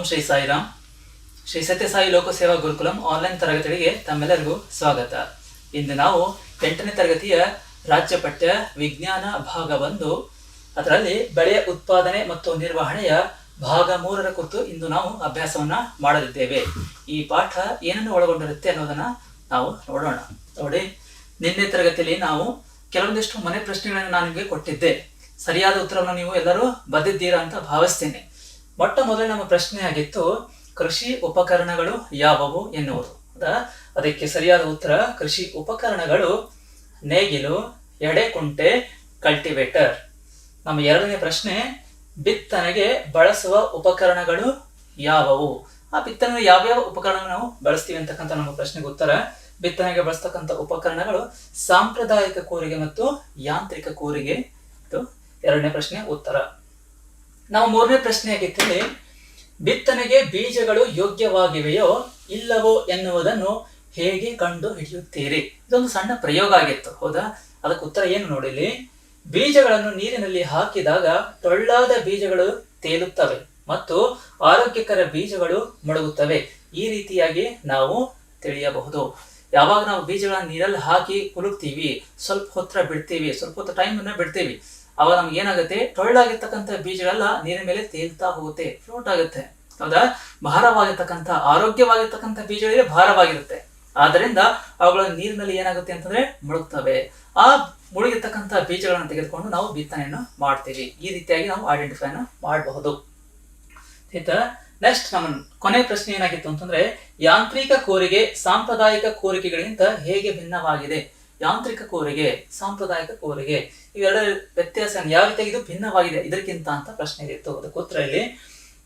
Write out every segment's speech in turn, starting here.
ಓಂ ಶ್ರೀ ಸಾಯಿರಾಮ್. ಶ್ರೀ ಸತ್ಯಸಾಯಿ ಲೋಕಸೇವಾ ಗುರುಕುಲಂ ಆನ್ಲೈನ್ ತರಗತಿಗಳಿಗೆ ತಮ್ಮೆಲ್ಲರಿಗೂ ಸ್ವಾಗತ. ಇಂದು ನಾವು 8ನೇ ತರಗತಿಯ ರಾಜ್ಯ ಪಠ್ಯ ವಿಜ್ಞಾನ ಭಾಗ 1 ಅದರಲ್ಲಿ ಬೆಳೆಯ ಉತ್ಪಾದನೆ ಮತ್ತು ನಿರ್ವಹಣೆಯ ಭಾಗ 3ರ ಕುರಿತು ಇಂದು ನಾವು ಅಭ್ಯಾಸವನ್ನ ಮಾಡಲಿದ್ದೇವೆ. ಈ ಪಾಠ ಏನನ್ನು ಒಳಗೊಂಡಿರುತ್ತೆ ಅನ್ನೋದನ್ನ ನಾವು ನೋಡೋಣ. ನೋಡಿ, ನಿನ್ನೆ ತರಗತಿಯಲ್ಲಿ ನಾವು ಕೆಲವೊಂದಿಷ್ಟು ಮನೆ ಪ್ರಶ್ನೆಗಳನ್ನು ನಾನು ನಿಮಗೆ ಕೊಟ್ಟಿದ್ದೆ. ಸರಿಯಾದ ಉತ್ತರವನ್ನು ನೀವು ಎಲ್ಲರೂ ಬರೆದಿದ್ದೀರಾ ಅಂತ ಭಾವಿಸ್ತೇನೆ. ಮೊಟ್ಟ ಮೊದಲು ನಮ್ಮ ಪ್ರಶ್ನೆ ಆಗಿತ್ತು, ಕೃಷಿ ಉಪಕರಣಗಳು ಯಾವುವು ಎನ್ನುವುದು. ಅದಕ್ಕೆ ಸರಿಯಾದ ಉತ್ತರ ಕೃಷಿ ಉಪಕರಣಗಳು ನೇಗಿಲು, ಎಡೆಕುಂಟೆ, ಕಲ್ಟಿವೇಟರ್. ನಮ್ಮ ಎರಡನೇ ಪ್ರಶ್ನೆ, ಬಿತ್ತನೆಗೆ ಬಳಸುವ ಉಪಕರಣಗಳು ಯಾವುವು. ಆ ಬಿತ್ತನೆಗೆ ಯಾವ್ಯಾವ ಉಪಕರಣ ನಾವು ಬಳಸ್ತೀವಿ ಅಂತಕ್ಕಂಥ ನಮ್ಮ ಪ್ರಶ್ನೆಗೆ ಉತ್ತರ, ಬಿತ್ತನೆಗೆ ಬಳಸ್ತಕ್ಕಂಥ ಉಪಕರಣಗಳು ಸಾಂಪ್ರದಾಯಿಕ ಕೂರಿಗೆ ಮತ್ತು ಯಾಂತ್ರಿಕ ಕೂರಿಗೆ. ಇದು ಎರಡನೇ ಪ್ರಶ್ನೆ ಉತ್ತರ. ನಾವು ಮೂರನೇ ಪ್ರಶ್ನೆ ಆಗಿತ್ತು, ಬಿತ್ತನೆಗೆ ಬೀಜಗಳು ಯೋಗ್ಯವಾಗಿವೆಯೋ ಇಲ್ಲವೋ ಎನ್ನುವುದನ್ನು ಹೇಗೆ ಕಂಡು ಹಿಡಿಯುತ್ತೀರಿ. ಇದೊಂದು ಸಣ್ಣ ಪ್ರಯೋಗ ಆಗಿತ್ತು, ಹೌದಾ? ಅದಕ್ಕೆ ಉತ್ತರ ಏನು ನೋಡಿಲಿ. ಬೀಜಗಳನ್ನು ನೀರಿನಲ್ಲಿ ಹಾಕಿದಾಗ ಟೊಳ್ಳಾದ ಬೀಜಗಳು ತೇಲುತ್ತವೆ ಮತ್ತು ಆರೋಗ್ಯಕರ ಬೀಜಗಳು ಮುಳುಗುತ್ತವೆ. ಈ ರೀತಿಯಾಗಿ ನಾವು ತಿಳಿಯಬಹುದು. ಯಾವಾಗ ನಾವು ಬೀಜಗಳನ್ನು ನೀರಲ್ಲಿ ಹಾಕಿ ಕುಲುಕ್ತೀವಿ, ಸ್ವಲ್ಪ ಹೊತ್ತು ಬಿಡ್ತೀವಿ, ಸ್ವಲ್ಪ ಹೊತ್ತು ಟೈಮ್ ಅನ್ನ ಬಿಡ್ತೀವಿ, ಅವಾಗ ನಮ್ಗೆ ಏನಾಗುತ್ತೆ, ಟೊಳ್ಳಾಗಿರ್ತಕ್ಕಂಥ ಬೀಜಗಳೆಲ್ಲ ನೀರಿನ ಮೇಲೆ ತೇಲ್ತಾ ಹೋಗುತ್ತೆ, ಫ್ಲೋಟ್ ಆಗುತ್ತೆ, ಹೌದಾ? ಭಾರವಾಗಿರ್ತಕ್ಕಂಥ ಆರೋಗ್ಯವಾಗಿರ್ತಕ್ಕಂಥ ಬೀಜಗಳಿಗೆ ಭಾರವಾಗಿರುತ್ತೆ. ಆದ್ದರಿಂದ ಅವುಗಳ ನೀರಿನಲ್ಲಿ ಏನಾಗುತ್ತೆ ಅಂತಂದ್ರೆ ಮುಳುಗ್ತವೆ. ಆ ಮುಳುಗಿರ್ತಕ್ಕಂಥ ಬೀಜಗಳನ್ನು ತೆಗೆದುಕೊಂಡು ನಾವು ಬಿತ್ತನೆಯನ್ನು ಮಾಡ್ತೀವಿ. ಈ ರೀತಿಯಾಗಿ ನಾವು ಐಡೆಂಟಿಫೈನ ಮಾಡಬಹುದು. ನೆಕ್ಸ್ಟ್ ನಮ್ಮ ಕೊನೆ ಪ್ರಶ್ನೆ ಏನಾಗಿತ್ತು ಅಂತಂದ್ರೆ, ಯಾಂತ್ರಿಕ ಕೂರಿಗೆ ಸಾಂಪ್ರದಾಯಿಕ ಕೂರಿಕೆಗಳಿಗಿಂತ ಹೇಗೆ ಭಿನ್ನವಾಗಿದೆ. ಯಾಂತ್ರಿಕ ಕೂರಿಗೆ, ಸಾಂಪ್ರದಾಯಿಕ ಕೂರಿಗೆ, ಇವೆರಡರ ವ್ಯತ್ಯಾಸ ಯಾವ ರೀತಿಯಾಗಿ ಇದು ಭಿನ್ನವಾಗಿದೆ ಇದಕ್ಕಿಂತ ಅಂತ ಪ್ರಶ್ನೆ ಇತ್ತು. ಅದಕ್ಕೆ ಉತ್ತರ ಇಲ್ಲಿ,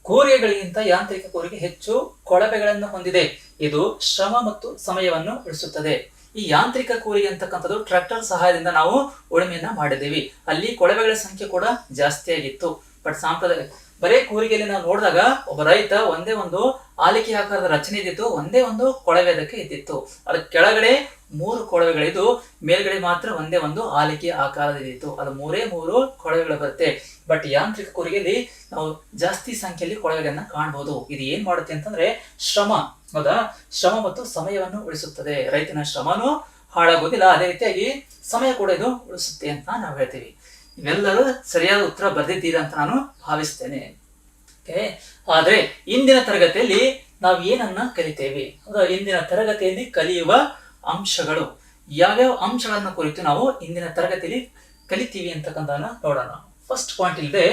ಕೂರಿಗೆಗಳಿಗಿಂತ ಯಾಂತ್ರಿಕ ಕೂರಿಗೆ ಹೆಚ್ಚು ಕೊಳವೆಗಳನ್ನು ಹೊಂದಿದೆ. ಇದು ಶ್ರಮ ಮತ್ತು ಸಮಯವನ್ನು ಉಳಿಸುತ್ತದೆ. ಈ ಯಾಂತ್ರಿಕ ಕೂರಿಗೆ ಅಂತಕ್ಕಂಥದ್ದು ಟ್ರ್ಯಾಕ್ಟರ್ ಸಹಾಯದಿಂದ ನಾವು ಉಳುಮೆಯನ್ನ ಮಾಡಿದ್ದೀವಿ. ಅಲ್ಲಿ ಕೊಳವೆಗಳ ಸಂಖ್ಯೆ ಕೂಡ ಜಾಸ್ತಿ ಆಗಿತ್ತು. ಬಟ್ ಸಾಂಪ್ರದಾಯಿಕ ಬರೇ ಕೂರಿಗೆಯಲ್ಲಿ ನಾವು ನೋಡಿದಾಗ ಒಬ್ಬ ರೈತ ಒಂದೇ ಒಂದು ಆಲಿಕೆ ಆಕಾರದ ರಚನೆ ಇದ್ದಿತ್ತು, ಒಂದೇ ಒಂದು ಕೊಳವೆ ಅದಕ್ಕೆ ಇದ್ದಿತ್ತು. ಅದ್ರ ಕೆಳಗಡೆ 3 ಕೊಳವೆಗಳಿದ್ದು, ಮೇಲ್ಗಡೆ ಮಾತ್ರ ಒಂದೇ ಒಂದು ಆಲಿಕೆ ಆಕಾರದ ಇದ್ದಿತ್ತು. ಅದು 3 ಕೊಳವೆಗಳು ಬರುತ್ತೆ. ಬಟ್ ಯಾಂತ್ರಿಕ ಕೂರಿಗೆಯಲ್ಲಿ ನಾವು ಜಾಸ್ತಿ ಸಂಖ್ಯೆಯಲ್ಲಿ ಕೊಳವೆಗಳನ್ನ ಕಾಣಬಹುದು. ಇದು ಏನ್ ಮಾಡುತ್ತೆ ಅಂತಂದ್ರೆ ಶ್ರಮ, ಹೌದಾ? ಶ್ರಮ ಮತ್ತು ಸಮಯವನ್ನು ಉಳಿಸುತ್ತದೆ. ರೈತನ ಶ್ರಮನೂ ಹಾಳಾಗೋದಿಲ್ಲ, ಅದೇ ರೀತಿಯಾಗಿ ಸಮಯ ಕೂಡ ಇದು ಉಳಿಸುತ್ತೆ ಅಂತ ನಾವು ಹೇಳ್ತೀವಿ. ಇವೆಲ್ಲರೂ ಸರಿಯಾದ ಉತ್ತರ ಬರೆದಿದ್ದೀರಾ ಅಂತ ನಾನು ಭಾವಿಸ್ತೇನೆ. ಆದ್ರೆ ಇಂದಿನ ತರಗತಿಯಲ್ಲಿ ನಾವು ಏನನ್ನ ಕಲಿತೇವೆ, ಇಂದಿನ ತರಗತಿಯಲ್ಲಿ ಕಲಿಯುವ ಅಂಶಗಳು ಯಾವ್ಯಾವ ಅಂಶಗಳನ್ನ ಕುರಿತು ನಾವು ಇಂದಿನ ತರಗತಿಯಲ್ಲಿ ಕಲಿತೀವಿ ಅಂತಕ್ಕಂಥದ್ದನ್ನ ನೋಡೋಣ. ಫಸ್ಟ್ ಪಾಯಿಂಟ್ ಇಲ್ಲದೆ,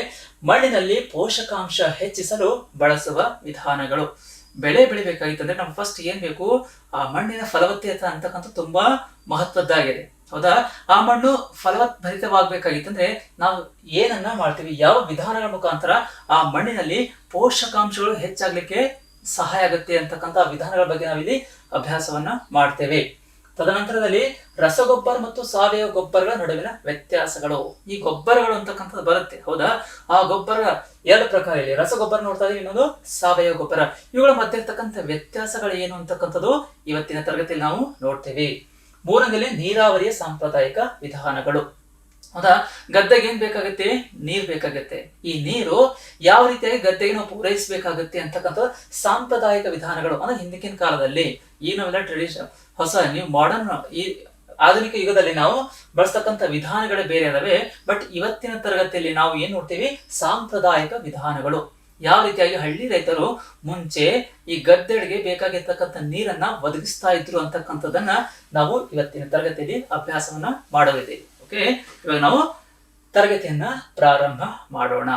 ಮಣ್ಣಿನಲ್ಲಿ ಪೋಷಕಾಂಶ ಹೆಚ್ಚಿಸಲು ಬಳಸುವ ವಿಧಾನಗಳು. ಬೆಳೆ ಬೆಳಿಬೇಕಾಗಿತ್ತಂದ್ರೆ ನಮ್ಗೆ ಫಸ್ಟ್ ಏನ್ ಬೇಕು, ಆ ಮಣ್ಣಿನ ಫಲವತ್ತತೆ ಅಂತಕ್ಕಂಥ ತುಂಬಾ ಮಹತ್ವದ್ದಾಗಿದೆ, ಹೌದಾ? ಆ ಮಣ್ಣು ಫಲವತ್ಭರಿತವಾಗಬೇಕಾಗಿತ್ತಂದ್ರೆ ನಾವು ಏನನ್ನ ಮಾಡ್ತೀವಿ, ಯಾವ ವಿಧಾನಗಳ ಮುಖಾಂತರ ಆ ಮಣ್ಣಿನಲ್ಲಿ ಪೋಷಕಾಂಶಗಳು ಹೆಚ್ಚಾಗ್ಲಿಕ್ಕೆ ಸಹಾಯ ಆಗುತ್ತೆ ಅಂತಕ್ಕಂಥ ವಿಧಾನಗಳ ಬಗ್ಗೆ ನಾವಿಲ್ಲಿ ಅಭ್ಯಾಸವನ್ನ ಮಾಡ್ತೇವೆ. ತದನಂತರದಲ್ಲಿ ರಸಗೊಬ್ಬರ ಮತ್ತು ಸಾವಯವ ಗೊಬ್ಬರಗಳ ನಡುವಿನ ವ್ಯತ್ಯಾಸಗಳು. ಈ ಗೊಬ್ಬರಗಳು ಅಂತಕ್ಕಂಥದ್ದು ಬರುತ್ತೆ, ಹೌದಾ? ಆ ಗೊಬ್ಬರ 2 ಪ್ರಕಾರ ಇಲ್ಲಿ, ರಸಗೊಬ್ಬರ ನೋಡ್ತಾ ಇದೀವಿ, ಇನ್ನೊಂದು ಸಾವಯವ ಗೊಬ್ಬರ. ಇವುಗಳ ಮಧ್ಯೆ ಇರ್ತಕ್ಕಂಥ ವ್ಯತ್ಯಾಸಗಳು ಏನು ಅಂತಕ್ಕಂಥದ್ದು ಇವತ್ತಿನ ತರಗತಿಯಲ್ಲಿ ನಾವು ನೋಡ್ತೇವೆ. ಮೂರನೇದಲ್ಲಿ ನೀರಾವರಿಯ ಸಾಂಪ್ರದಾಯಿಕ ವಿಧಾನಗಳು, ಹೌದಾ? ಗದ್ದೆಗೆ ಏನ್ ಬೇಕಾಗುತ್ತೆ, ನೀರ್ ಬೇಕಾಗುತ್ತೆ. ಈ ನೀರು ಯಾವ ರೀತಿಯಾಗಿ ಗದ್ದೆಗೆ ನಾವು ಪೂರೈಸಬೇಕಾಗುತ್ತೆ ಅಂತಕ್ಕಂಥ ಸಾಂಪ್ರದಾಯಿಕ ವಿಧಾನಗಳು. ಅಂದ್ರೆ ಹಿಂದಿನ ಕಾಲದಲ್ಲಿ ಈ ನಾವೆಲ್ಲ ಟ್ರೆಡಿಷನ್ ಹೊಸ ನೀವು ಮಾಡರ್ನ್ ಈ ಆಧುನಿಕ ಯುಗದಲ್ಲಿ ನಾವು ಬಳಸ್ತಕ್ಕಂಥ ವಿಧಾನಗಳೇ ಬೇರೆ ಅದಾವೆ. ಬಟ್ ಇವತ್ತಿನ ತರಗತಿಯಲ್ಲಿ ನಾವು ಏನ್ ನೋಡ್ತೀವಿ, ಸಾಂಪ್ರದಾಯಿಕ ವಿಧಾನಗಳು. ಯಾವ ರೀತಿಯಾಗಿ ಹಳ್ಳಿ ರೈತರು ಮುಂಚೆ ಈ ಗದ್ದೆಗೆ ಬೇಕಾಗಿರ್ತಕ್ಕಂಥ ನೀರನ್ನ ಒದಗಿಸ್ತಾ ಇದ್ರು ಅಂತಕ್ಕಂಥದ್ದನ್ನ ನಾವು ಇವತ್ತಿನ ತರಗತಿಯಲ್ಲಿ ಅಭ್ಯಾಸವನ್ನ ಮಾಡೋದಿದ್ದೀವಿ. ಓಕೆ, ಇವಾಗ ನಾವು ತರಗತಿಯನ್ನ ಪ್ರಾರಂಭ ಮಾಡೋಣ.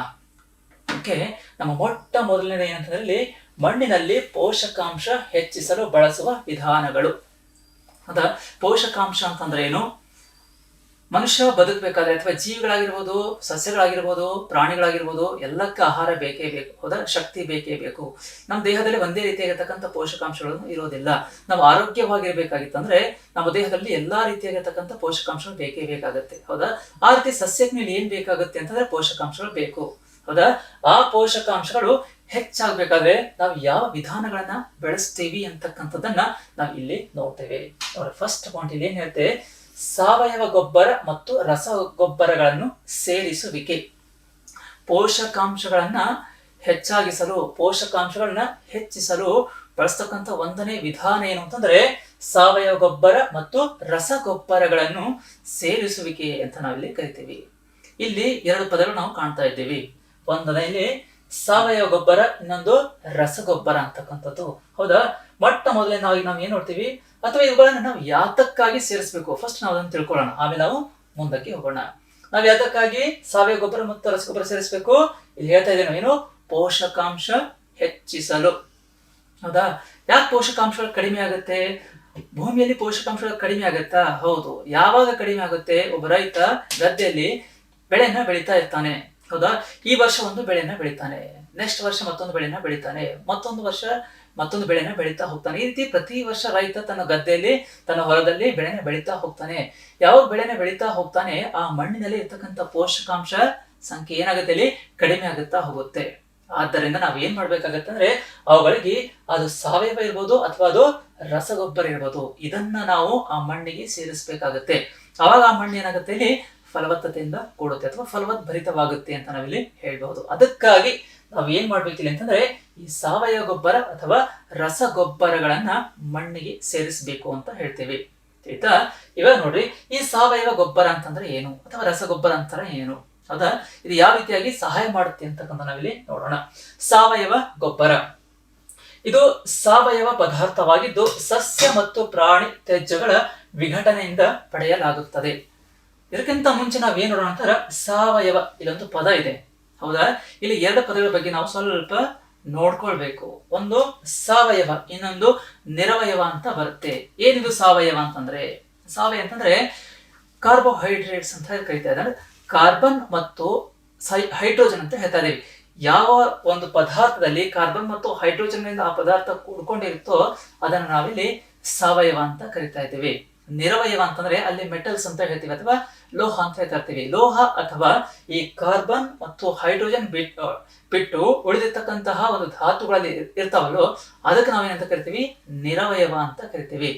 ಓಕೆ, ನಮ್ಮ ಮೊಟ್ಟ ಮೊದಲನೇದು ಏನಂತಂದ್ರೆ ಮಣ್ಣಿನಲ್ಲಿ ಪೋಷಕಾಂಶ ಹೆಚ್ಚಿಸಲು ಬಳಸುವ ವಿಧಾನಗಳು. ಹೌದಾ? ಪೋಷಕಾಂಶ ಅಂತಂದ್ರೆ ಏನು? ಮನುಷ್ಯ ಬದುಕಬೇಕಾದ್ರೆ ಅಥವಾ ಜೀವಿಗಳಾಗಿರ್ಬೋದು, ಸಸ್ಯಗಳಾಗಿರ್ಬೋದು, ಪ್ರಾಣಿಗಳಾಗಿರ್ಬೋದು, ಎಲ್ಲಕ್ಕೆ ಆಹಾರ ಬೇಕೇ ಬೇಕು, ಹೌದಾ? ಶಕ್ತಿ ಬೇಕೇ ಬೇಕು. ನಮ್ಮ ದೇಹದಲ್ಲಿ ಒಂದೇ ರೀತಿಯಾಗಿರ್ತಕ್ಕಂಥ ಪೋಷಕಾಂಶಗಳು ಇರೋದಿಲ್ಲ. ನಾವು ಆರೋಗ್ಯವಾಗಿರ್ಬೇಕಾಗಿತ್ತಂದ್ರೆ ನಮ್ಮ ದೇಹದಲ್ಲಿ ಎಲ್ಲಾ ರೀತಿಯಾಗಿರ್ತಕ್ಕಂಥ ಪೋಷಕಾಂಶಗಳು ಬೇಕೇ ಬೇಕಾಗುತ್ತೆ, ಹೌದಾ? ಆ ರೀತಿ ಸಸ್ಯಕ್ಕೆ ಮೇಲೆ ಏನ್ ಬೇಕಾಗುತ್ತೆ ಅಂತಂದ್ರೆ ಪೋಷಕಾಂಶಗಳು ಬೇಕು, ಹೌದಾ? ಆ ಪೋಷಕಾಂಶಗಳು ಹೆಚ್ಚಾಗಬೇಕಾದ್ರೆ ನಾವು ಯಾವ ವಿಧಾನಗಳನ್ನ ಬೆಳೆಸ್ತೀವಿ ಅಂತಕ್ಕಂಥದ್ದನ್ನ ನಾವು ಇಲ್ಲಿ ನೋಡ್ತೇವೆ. ಫಸ್ಟ್ ಪಾಯಿಂಟ್ ಇಲ್ಲಿ ಏನ್ ಹೇಳ್ತೇವೆ, ಸಾವಯವ ಗೊಬ್ಬರ ಮತ್ತು ರಸಗೊಬ್ಬರಗಳನ್ನು ಸೇರಿಸುವಿಕೆ. ಪೋಷಕಾಂಶಗಳನ್ನ ಹೆಚ್ಚಾಗಿಸಲು, ಪೋಷಕಾಂಶಗಳನ್ನ ಹೆಚ್ಚಿಸಲು ಬಳಸ್ತಕ್ಕಂಥ ಒಂದನೇ ವಿಧಾನ ಏನು ಅಂತಂದ್ರೆ ಸಾವಯವ ಗೊಬ್ಬರ ಮತ್ತು ರಸಗೊಬ್ಬರಗಳನ್ನು ಸೇರಿಸುವಿಕೆ ಅಂತ ನಾವಿಲ್ಲಿ ಕರಿತೀವಿ. ಇಲ್ಲಿ ಎರಡು ಪದಗಳು ನಾವು ಕಾಣ್ತಾ ಇದ್ದೀವಿ. ಒಂದನೇಲಿ ಸಾವಯವ ಗೊಬ್ಬರ, ಇನ್ನೊಂದು ರಸಗೊಬ್ಬರ ಅಂತಕ್ಕಂಥದ್ದು. ಹೌದಾ? ಮೊಟ್ಟ ಮೊದಲೇ ನಾವು ಏನ್ ನೋಡ್ತೀವಿ, ಅಥವಾ ಇವುಗಳನ್ನ ನಾವು ಯಾತಕ್ಕಾಗಿ ಸೇರಿಸಬೇಕು, ಫಸ್ಟ್ ನಾವು ಅದನ್ನು ತಿಳ್ಕೊಳ್ಳೋಣ, ಆಮೇಲೆ ನಾವು ಮುಂದಕ್ಕೆ ಹೋಗೋಣ. ನಾವು ಯಾತಕ್ಕಾಗಿ ಸಾವಯವ ಗೊಬ್ಬರ ಮತ್ತು ರಸಗೊಬ್ಬರ ಸೇರಿಸಬೇಕು? ಇಲ್ಲಿ ಹೇಳ್ತಾ ಇದ್ದೇನೆ ಏನು, ಪೋಷಕಾಂಶ ಹೆಚ್ಚಿಸಲು. ಹೌದಾ? ಯಾಕೆ ಪೋಷಕಾಂಶಗಳು ಕಡಿಮೆ ಆಗುತ್ತೆ? ಭೂಮಿಯಲ್ಲಿ ಪೋಷಕಾಂಶಗಳು ಕಡಿಮೆ ಆಗುತ್ತಾ? ಹೌದು. ಯಾವಾಗ ಕಡಿಮೆ ಆಗುತ್ತೆ? ಒಬ್ಬ ರೈತ ಗದ್ದೆಯಲ್ಲಿ ಬೆಳೆಯನ್ನ ಬೆಳೀತಾ ಇರ್ತಾನೆ. ಹೌದಾ? ಈ ವರ್ಷ ಒಂದು ಬೆಳೆಯನ್ನ ಬೆಳಿತಾನೆ, ನೆಕ್ಸ್ಟ್ ವರ್ಷ ಮತ್ತೊಂದು ಬೆಳೆಯನ್ನ ಬೆಳಿತಾನೆ, ಮತ್ತೊಂದು ವರ್ಷ ಮತ್ತೊಂದು ಬೆಳೆನ ಬೆಳೀತಾ ಹೋಗ್ತಾನೆ. ಈ ರೀತಿ ಪ್ರತಿ ವರ್ಷ ರೈತ ತನ್ನ ಗದ್ದೆಯಲ್ಲಿ, ತನ್ನ ಹೊಲದಲ್ಲಿ ಬೆಳೆನ ಬೆಳೀತಾ ಹೋಗ್ತಾನೆ. ಯಾವಾಗ ಬೆಳೆನ ಬೆಳೀತಾ ಹೋಗ್ತಾನೆ, ಆ ಮಣ್ಣಿನಲ್ಲಿ ಇರ್ತಕ್ಕಂಥ ಪೋಷಕಾಂಶ ಸಂಖ್ಯೆ ಏನಾಗುತ್ತೆ, ಅಲ್ಲಿ ಕಡಿಮೆ ಆಗುತ್ತಾ ಹೋಗುತ್ತೆ. ಆದ್ದರಿಂದ ನಾವ್ ಏನ್ ಮಾಡ್ಬೇಕಾಗತ್ತೆ ಅಂದ್ರೆ ಅವುಗಳಿಗೆ ಅದು ಸಾವಯವ ಇರ್ಬೋದು ಅಥವಾ ಅದು ರಸಗೊಬ್ಬರ ಇರ್ಬೋದು, ಇದನ್ನ ನಾವು ಆ ಮಣ್ಣಿಗೆ ಸೇರಿಸಬೇಕಾಗತ್ತೆ. ಅವಾಗ ಆ ಮಣ್ಣು ಏನಾಗುತ್ತೆ, ಇಲ್ಲಿ ಫಲವತ್ತತೆಯಿಂದ ಕೂಡುತ್ತೆ ಅಥವಾ ಫಲವದ್ಭರಿತವಾಗುತ್ತೆ ಅಂತ ನಾವಿಲ್ಲಿ ಹೇಳ್ಬಹುದು. ಅದಕ್ಕಾಗಿ ನಾವ್ ಏನ್ ಮಾಡ್ಬೇಕಿಲ್ಲ ಅಂತಂದ್ರೆ ಈ ಸಾವಯವ ಗೊಬ್ಬರ ಅಥವಾ ರಸಗೊಬ್ಬರಗಳನ್ನ ಮಣ್ಣಿಗೆ ಸೇರಿಸಬೇಕು ಅಂತ ಹೇಳ್ತೀವಿ. ಆಯ್ತಾ? ಇವಾಗ ನೋಡ್ರಿ, ಈ ಸಾವಯವ ಗೊಬ್ಬರ ಅಂತಂದ್ರೆ ಏನು ಅಥವಾ ರಸಗೊಬ್ಬರ ಅಂತಾರೆ ಏನು, ಹೌದಾ? ಇದು ಯಾವ ರೀತಿಯಾಗಿ ಸಹಾಯ ಮಾಡುತ್ತೆ ಅಂತಕ್ಕಂಥ ನಾವಿಲ್ಲಿ ನೋಡೋಣ. ಸಾವಯವ ಗೊಬ್ಬರ ಇದು ಸಾವಯವ ಪದಾರ್ಥವಾಗಿದ್ದು ಸಸ್ಯ ಮತ್ತು ಪ್ರಾಣಿ ತ್ಯಾಜ್ಯಗಳ ವಿಘಟನೆಯಿಂದ ಪಡೆಯಲಾಗುತ್ತದೆ. ಇದಕ್ಕಿಂತ ಮುಂಚೆ ನಾವ್ ಏನ್ ನೋಡೋಣ ಅಂತಾರ, ಸಾವಯವ ಇಲ್ಲೊಂದು ಪದ ಇದೆ. ಹೌದಾ? ಇಲ್ಲಿ ಎರಡು ಪದಗಳ ಬಗ್ಗೆ ನಾವು ಸ್ವಲ್ಪ ನೋಡ್ಕೊಳ್ಬೇಕು. ಒಂದು ಸಾವಯವ, ಇನ್ನೊಂದು ನಿರವಯವ ಅಂತ ಬರುತ್ತೆ. ಏನಿದು ಸಾವಯವ ಅಂತಂದ್ರೆ, ಸಾವಯವ ಅಂತಂದ್ರೆ ಕಾರ್ಬೋಹೈಡ್ರೇಟ್ಸ್ ಅಂತ ಕರಿತಾ ಇದ್ದಾರೆ. ಕಾರ್ಬನ್ ಮತ್ತು ಹೈಡ್ರೋಜನ್ ಅಂತ ಹೇಳ್ತಾ ಇದೀವಿ. ಯಾವ ಒಂದು ಪದಾರ್ಥದಲ್ಲಿ ಕಾರ್ಬನ್ ಮತ್ತು ಹೈಡ್ರೋಜನ್ ಆ ಪದಾರ್ಥ ಕೂಡ್ಕೊಂಡಿರುತ್ತೋ ಅದನ್ನು ನಾವಿಲ್ಲಿ ಸಾವಯವ ಅಂತ ಕರಿತಾ ಇದ್ದೀವಿ. ನಿರವಯವ ಅಂತಂದ್ರೆ ಅಲ್ಲಿ ಮೆಟಲ್ಸ್ ಅಂತ ಹೇಳ್ತೀವಿ ಅಥವಾ ಲೋಹ ಅಂತ ಹೇಳ್ತಾ ಇರ್ತೀವಿ. ಲೋಹ ಅಥವಾ ಈ ಕಾರ್ಬನ್ ಮತ್ತು ಹೈಡ್ರೋಜನ್ ಬಿಟ್ಟು ಉಳಿದಿರ್ತಕ್ಕಂತಹ ಒಂದು ಧಾತುಗಳಲ್ಲಿ ಇರ್ತಾವಲ್ಲೋ ಅದಕ್ಕೆ ನಾವೇನಂತ ಕರಿತೀವಿ, ನಿರವಯವ ಅಂತ ಕರಿತೀವಿ.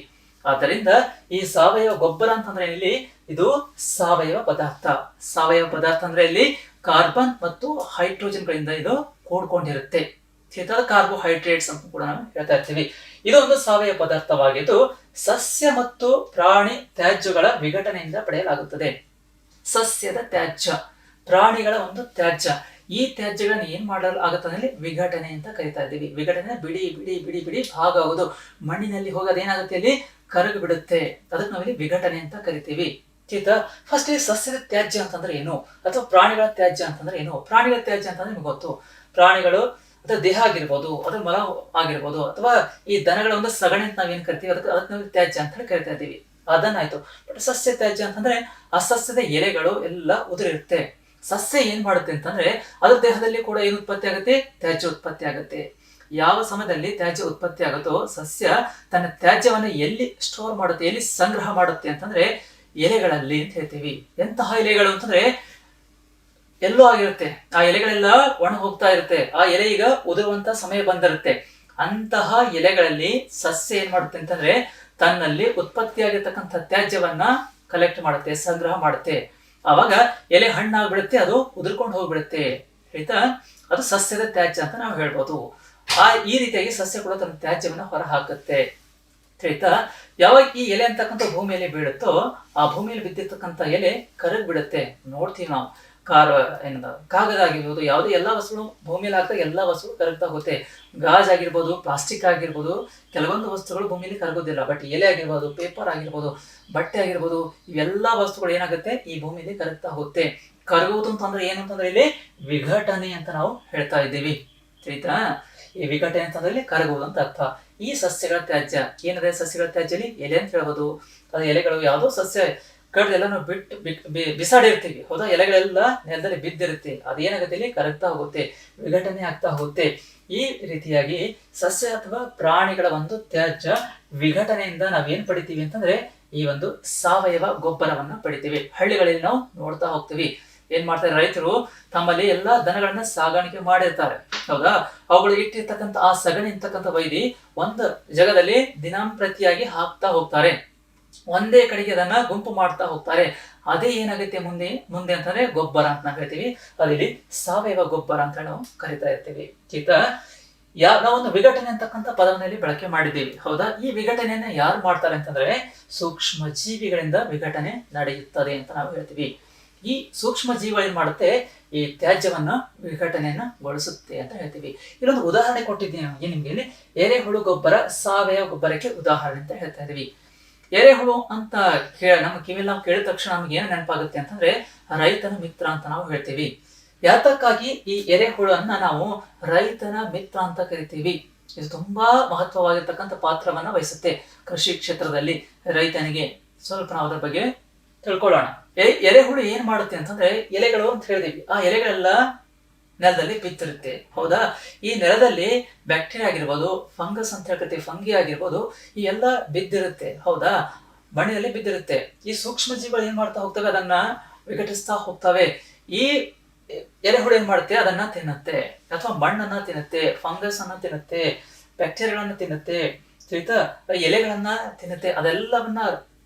ಆದ್ದರಿಂದ ಈ ಸಾವಯವ ಗೊಬ್ಬರ ಅಂತಂದ್ರೆ ಇಲ್ಲಿ ಇದು ಸಾವಯವ ಪದಾರ್ಥ. ಸಾವಯವ ಪದಾರ್ಥ ಅಂದ್ರೆ ಇಲ್ಲಿ ಕಾರ್ಬನ್ ಮತ್ತು ಹೈಡ್ರೋಜನ್ ಗಳಿಂದ ಇದು ಕೂಡ್ಕೊಂಡಿರುತ್ತೆ. ಕಾರ್ಬೋಹೈಡ್ರೇಟ್ಸ್ ಅಂತ ಕೂಡ ನಾವು ಹೇಳ್ತಾ ಇರ್ತೀವಿ. ಇದೊಂದು ಸಾವಯವ ಪದಾರ್ಥವಾಗಿದ್ದು ಸಸ್ಯ ಮತ್ತು ಪ್ರಾಣಿ ತ್ಯಾಜ್ಯಗಳ ವಿಘಟನೆಯಿಂದ ಪಡೆಯಲಾಗುತ್ತದೆ. ಸಸ್ಯದ ತ್ಯಾಜ್ಯ, ಪ್ರಾಣಿಗಳ ಒಂದು ತ್ಯಾಜ್ಯ, ಈ ತ್ಯಾಜ್ಯಗಳನ್ನ ಏನ್ ಮಾಡಲಾಗುತ್ತದೆ, ವಿಘಟನೆ ಅಂತ ಕರಿತಾ ಇದ್ದೀವಿ. ವಿಘಟನೆ ಬಿಡಿ ಬಿಡಿ ಬಿಡಿ ಬಿಡಿ ಭಾಗ ಆಗೋದು, ಮಣ್ಣಿನಲ್ಲಿ ಹೋಗೋದು ಏನಾಗುತ್ತೆ, ಅಲ್ಲಿ ಕರಗಿ ಬಿಡುತ್ತೆ. ಅದಕ್ಕೆ ನಾವಿಲ್ಲಿ ವಿಘಟನೆ ಅಂತ ಕರಿತೀವಿ. ಫಸ್ಟ್ ಈ ಸಸ್ಯದ ತ್ಯಾಜ್ಯ ಅಂತಂದ್ರೆ ಏನು ಅಥವಾ ಪ್ರಾಣಿಗಳ ತ್ಯಾಜ್ಯ ಅಂತಂದ್ರೆ ಏನು? ಪ್ರಾಣಿಗಳ ತ್ಯಾಜ್ಯ ಅಂತಂದ್ರೆ ನಿಮ್ಗೆ ಗೊತ್ತು, ಪ್ರಾಣಿಗಳು ಅಥವಾ ದೇಹ ಆಗಿರ್ಬೋದು, ಅದ್ರ ಮಲ ಆಗಿರ್ಬೋದು, ಅಥವಾ ಈ ದನಗಳ ಒಂದು ಸಗಣಿ ಅಂತ ನಾವೇನ್ ಕರಿತೀವಿ, ಅದಕ್ಕೆ ನಾವು ತ್ಯಾಜ್ಯ ಅಂತ ಹೇಳಿ ಕರಿತಾ ಇದ್ದೀವಿ. ಅದನ್ನಾಯ್ತು. ಬಟ್ ಸಸ್ಯ ತ್ಯಾಜ್ಯ ಅಂತಂದ್ರೆ ಆ ಸಸ್ಯದ ಎಲೆಗಳು ಎಲ್ಲ ಉದುರಿರುತ್ತೆ. ಸಸ್ಯ ಏನ್ ಮಾಡುತ್ತೆ ಅಂತಂದ್ರೆ ಅದ್ರ ದೇಹದಲ್ಲಿ ಕೂಡ ಏನು ಉತ್ಪತ್ತಿ ಆಗುತ್ತೆ, ತ್ಯಾಜ್ಯ ಉತ್ಪತ್ತಿ ಆಗುತ್ತೆ. ಯಾವ ಸಮಯದಲ್ಲಿ ತ್ಯಾಜ್ಯ ಉತ್ಪತ್ತಿ ಆಗುತ್ತೋ ಸಸ್ಯ ತನ್ನ ತ್ಯಾಜ್ಯವನ್ನು ಎಲ್ಲಿ ಸ್ಟೋರ್ ಮಾಡುತ್ತೆ, ಎಲ್ಲಿ ಸಂಗ್ರಹ ಮಾಡುತ್ತೆ ಅಂತಂದ್ರೆ ಎಲೆಗಳಲ್ಲಿ ಅಂತ ಹೇಳ್ತೀವಿ. ಎಂತಹ ಎಲೆಗಳು ಅಂತಂದ್ರೆ ಎಲ್ಲೋ ಆಗಿರುತ್ತೆ, ಆ ಎಲೆಗಳೆಲ್ಲ ಒಣ ಹೋಗ್ತಾ ಇರುತ್ತೆ, ಆ ಎಲೆ ಈಗ ಉದುರುವಂತ ಸಮಯ ಬಂದಿರುತ್ತೆ. ಅಂತಹ ಎಲೆಗಳಲ್ಲಿ ಸಸ್ಯ ಏನ್ ಮಾಡುತ್ತೆ ಅಂತಂದ್ರೆ ತನ್ನಲ್ಲಿ ಉತ್ಪತ್ತಿಯಾಗಿರ್ತಕ್ಕಂಥ ತ್ಯಾಜ್ಯವನ್ನ ಕಲೆಕ್ಟ್ ಮಾಡುತ್ತೆ, ಸಂಗ್ರಹ ಮಾಡುತ್ತೆ. ಆವಾಗ ಎಲೆ ಹಣ್ಣಾಗ್ಬಿಡುತ್ತೆ, ಅದು ಉದುರ್ಕೊಂಡು ಹೋಗ್ಬಿಡುತ್ತೆ. ಆಯ್ತಾ? ಅದು ಸಸ್ಯದ ತ್ಯಾಜ್ಯ ಅಂತ ನಾವು ಹೇಳ್ಬೋದು. ಈ ರೀತಿಯಾಗಿ ಸಸ್ಯ ಕೂಡ ತನ್ನ ತ್ಯಾಜ್ಯವನ್ನ ಹೊರ ಹಾಕುತ್ತೆ. ಆಯ್ತಾ? ಯಾವಾಗ ಈ ಎಲೆ ಅಂತಕ್ಕಂಥ ಭೂಮಿಯಲ್ಲಿ ಬೀಳುತ್ತೋ ಆ ಭೂಮಿಯಲ್ಲಿ ಬಿದ್ದಿರ್ತಕ್ಕಂಥ ಎಲೆ ಕರಗಿ ಬಿಡುತ್ತೆ. ನೋಡ್ತೀವಿ ನಾವು, ಕಾಗದ ಆಗಿರ್ಬೋದು, ಯಾವುದೇ ಎಲ್ಲಾ ವಸ್ತುಗಳು ಭೂಮಿಯಲ್ಲಿ ಹಾಕಿದಾಗ ಎಲ್ಲಾ ವಸ್ತುಗಳು ಕರಗ್ತಾ ಹೋಗುತ್ತೆ. ಗಾಜ್ ಆಗಿರ್ಬೋದು, ಪ್ಲಾಸ್ಟಿಕ್ ಆಗಿರ್ಬೋದು, ಕೆಲವೊಂದು ವಸ್ತುಗಳು ಭೂಮಿಯಲ್ಲಿ ಕರಗೋದಿಲ್ಲ. ಬಟ್ ಎಲೆ ಆಗಿರ್ಬೋದು, ಪೇಪರ್ ಆಗಿರ್ಬೋದು, ಬಟ್ಟೆ ಆಗಿರ್ಬೋದು, ಇವೆಲ್ಲಾ ವಸ್ತುಗಳು ಏನಾಗುತ್ತೆ, ಈ ಭೂಮಿಯಲ್ಲಿ ಕರಗ್ತಾ ಹೋಗುತ್ತೆ. ಕರಗುವುದು ಅಂತಂದ್ರೆ ಏನು ಅಂತಂದ್ರೆ ಇಲ್ಲಿ ವಿಘಟನೆ ಅಂತ ನಾವು ಹೇಳ್ತಾ ಇದ್ದೀವಿ. ಆಯ್ತಾ? ಈ ವಿಘಟನೆ ಅಂತಂದ್ರೆ ಇಲ್ಲಿ ಕರಗುವುದು ಅಂತ ಅರ್ಥ. ಈ ಸಸ್ಯಗಳ ತ್ಯಾಜ್ಯ ಏನಿದೆ, ಸಸ್ಯಗಳ ತ್ಯಾಜ್ಯದಲ್ಲಿ ಎಲೆ ಅಂತ ಹೇಳ್ಬೋದು. ಅದು ಎಲೆಗಳು ಯಾವುದೋ ಸಸ್ಯ ಕಡ್ದೆಲ್ಲ ನಾವು ಬಿಸಾಡಿರ್ತೀವಿ. ಹೌದಾ? ಎಲೆಗಳೆಲ್ಲ ನೆಲದಲ್ಲಿ ಬಿದ್ದಿರುತ್ತೆ, ಅದೇನಾಗುತ್ತೆ, ಇಲ್ಲಿ ಕರಗ್ತಾ ಹೋಗುತ್ತೆ, ವಿಘಟನೆ ಆಗ್ತಾ ಹೋಗುತ್ತೆ. ಈ ರೀತಿಯಾಗಿ ಸಸ್ಯ ಅಥವಾ ಪ್ರಾಣಿಗಳ ಒಂದು ತ್ಯಾಜ್ಯ ವಿಘಟನೆಯಿಂದ ನಾವೇನ್ ಪಡಿತೀವಿ ಅಂತಂದ್ರೆ ಈ ಒಂದು ಸಾವಯವ ಗೊಬ್ಬರವನ್ನ ಪಡಿತೀವಿ. ಹಳ್ಳಿಗಳಲ್ಲಿ ನಾವು ನೋಡ್ತಾ ಹೋಗ್ತೀವಿ. ಏನ್ ಮಾಡ್ತಾರೆ ರೈತರು, ತಮ್ಮಲ್ಲಿ ಎಲ್ಲಾ ದನಗಳನ್ನ ಸಾಗಾಣಿಕೆ ಮಾಡಿರ್ತಾರೆ. ಹೌದಾ? ಅವುಗಳು ಇಟ್ಟಿರ್ತಕ್ಕಂಥ ಆ ಸಗಣಿ ಅಂತಕ್ಕಂಥ ವೈದಿ ಒಂದು ಜಗದಲ್ಲಿ ದಿನಂಪ್ರತಿಯಾಗಿ ಹಾಕ್ತಾ ಹೋಗ್ತಾರೆ. ಒಂದೇ ಕಡೆಗೆ ಅದನ್ನ ಗುಂಪು ಮಾಡ್ತಾ ಹೋಗ್ತಾರೆ. ಅದೇ ಏನಾಗುತ್ತೆ ಮುಂದೆ ಮುಂದೆ ಅಂತಂದ್ರೆ ಗೊಬ್ಬರ ಅಂತ ನಾವು ಹೇಳ್ತೀವಿ. ಅದಿಲ್ಲಿ ಸಾವಯವ ಗೊಬ್ಬರ ಅಂತ ನಾವು ಕರಿತಾ ಇರ್ತೀವಿ. ಆಯ್ತಾ? ನಾವೊಂದು ವಿಘಟನೆ ಅಂತಕ್ಕಂಥ ಪದವನ್ನಲ್ಲಿ ಬಳಕೆ ಮಾಡಿದ್ದೀವಿ, ಹೌದಾ? ಈ ವಿಘಟನೆಯನ್ನ ಯಾರು ಮಾಡ್ತಾರೆ ಅಂತಂದ್ರೆ ಸೂಕ್ಷ್ಮ ಜೀವಿಗಳಿಂದ ವಿಘಟನೆ ನಡೆಯುತ್ತದೆ ಅಂತ ನಾವು ಹೇಳ್ತೀವಿ. ಈ ಸೂಕ್ಷ್ಮ ಜೀವಿಗಳು ಏನ್ ಮಾಡುತ್ತೆ, ಈ ತ್ಯಾಜ್ಯವನ್ನ ವಿಘಟನೆಯನ್ನ ಗೊಳಿಸುತ್ತೆ ಅಂತ ಹೇಳ್ತೀವಿ. ಇಲ್ಲೊಂದು ಉದಾಹರಣೆ ಕೊಟ್ಟಿದ್ದೀನಿ ನಿಮ್ಗೆ. ಇಲ್ಲಿ ಎರೆಹುಳು ಗೊಬ್ಬರ ಸಾವಯವ ಗೊಬ್ಬರಕ್ಕೆ ಉದಾಹರಣೆ ಅಂತ ಹೇಳ್ತಾ ಇದೀವಿ. ಎರೆಹುಳು ಅಂತ ನಮ್ಮ ಕಿವಿಯಲ್ಲಿ ನಾವು ಕೇಳಿದ ತಕ್ಷಣ ನಮ್ಗೆ ಏನು ನೆನಪಾಗುತ್ತೆ ಅಂತಂದ್ರೆ ರೈತನ ಮಿತ್ರ ಅಂತ ನಾವು ಹೇಳ್ತೀವಿ. ಯಾತಕ್ಕಾಗಿ ಈ ಎರೆಹುಳನ್ನ ನಾವು ರೈತನ ಮಿತ್ರ ಅಂತ ಕರಿತೀವಿ? ಇದು ತುಂಬಾ ಮಹತ್ವವಾಗಿರ್ತಕ್ಕಂಥ ಪಾತ್ರವನ್ನ ವಹಿಸುತ್ತೆ ಕೃಷಿ ಕ್ಷೇತ್ರದಲ್ಲಿ. ರೈತನಿಗೆ ಸ್ವಲ್ಪ ನಾವು ಅದ್ರ ಬಗ್ಗೆ ತಿಳ್ಕೊಳ್ಳೋಣ. ಎರೆಹುಳು ಏನ್ ಮಾಡುತ್ತೆ ಅಂತಂದ್ರೆ ಎಲೆಗಳು ಅಂತ ಹೇಳಿದೀವಿ, ಆ ಎಲೆಗಳೆಲ್ಲ ನೆಲದಲ್ಲಿ ಬಿದ್ದಿರುತ್ತೆ, ಹೌದಾ? ಈ ನೆಲದಲ್ಲಿ ಬ್ಯಾಕ್ಟೀರಿಯಾ ಆಗಿರ್ಬೋದು, ಫಂಗಸ್ ಅಂತ ಹೇಳ್ತೀವಿ, ಫಂಗಿ ಆಗಿರ್ಬೋದು, ಈ ಎಲ್ಲ ಬಿದ್ದಿರುತ್ತೆ, ಹೌದಾ? ಮಣ್ಣಿನಲ್ಲಿ ಬಿದ್ದಿರುತ್ತೆ. ಈ ಸೂಕ್ಷ್ಮ ಜೀವಿಗಳು ಏನ್ ಮಾಡ್ತಾ ಹೋಗ್ತವೆ, ಅದನ್ನ ವಿಘಟಿಸ್ತಾ ಹೋಗ್ತವೆ. ಈ ಎರೆಹುಳು ಏನ್ ಮಾಡುತ್ತೆ, ಅದನ್ನ ತಿನ್ನುತ್ತೆ, ಅಥವಾ ಮಣ್ಣನ್ನ ತಿನ್ನುತ್ತೆ, ಫಂಗಸ್ ಅನ್ನ ತಿನ್ನುತ್ತೆ, ಬ್ಯಾಕ್ಟೀರಿಯಾಗಳನ್ನ ತಿನ್ನುತ್ತೆ, ಎಲೆಗಳನ್ನ ತಿನ್ನುತ್ತೆ. ಅದೆಲ್ಲವನ್ನ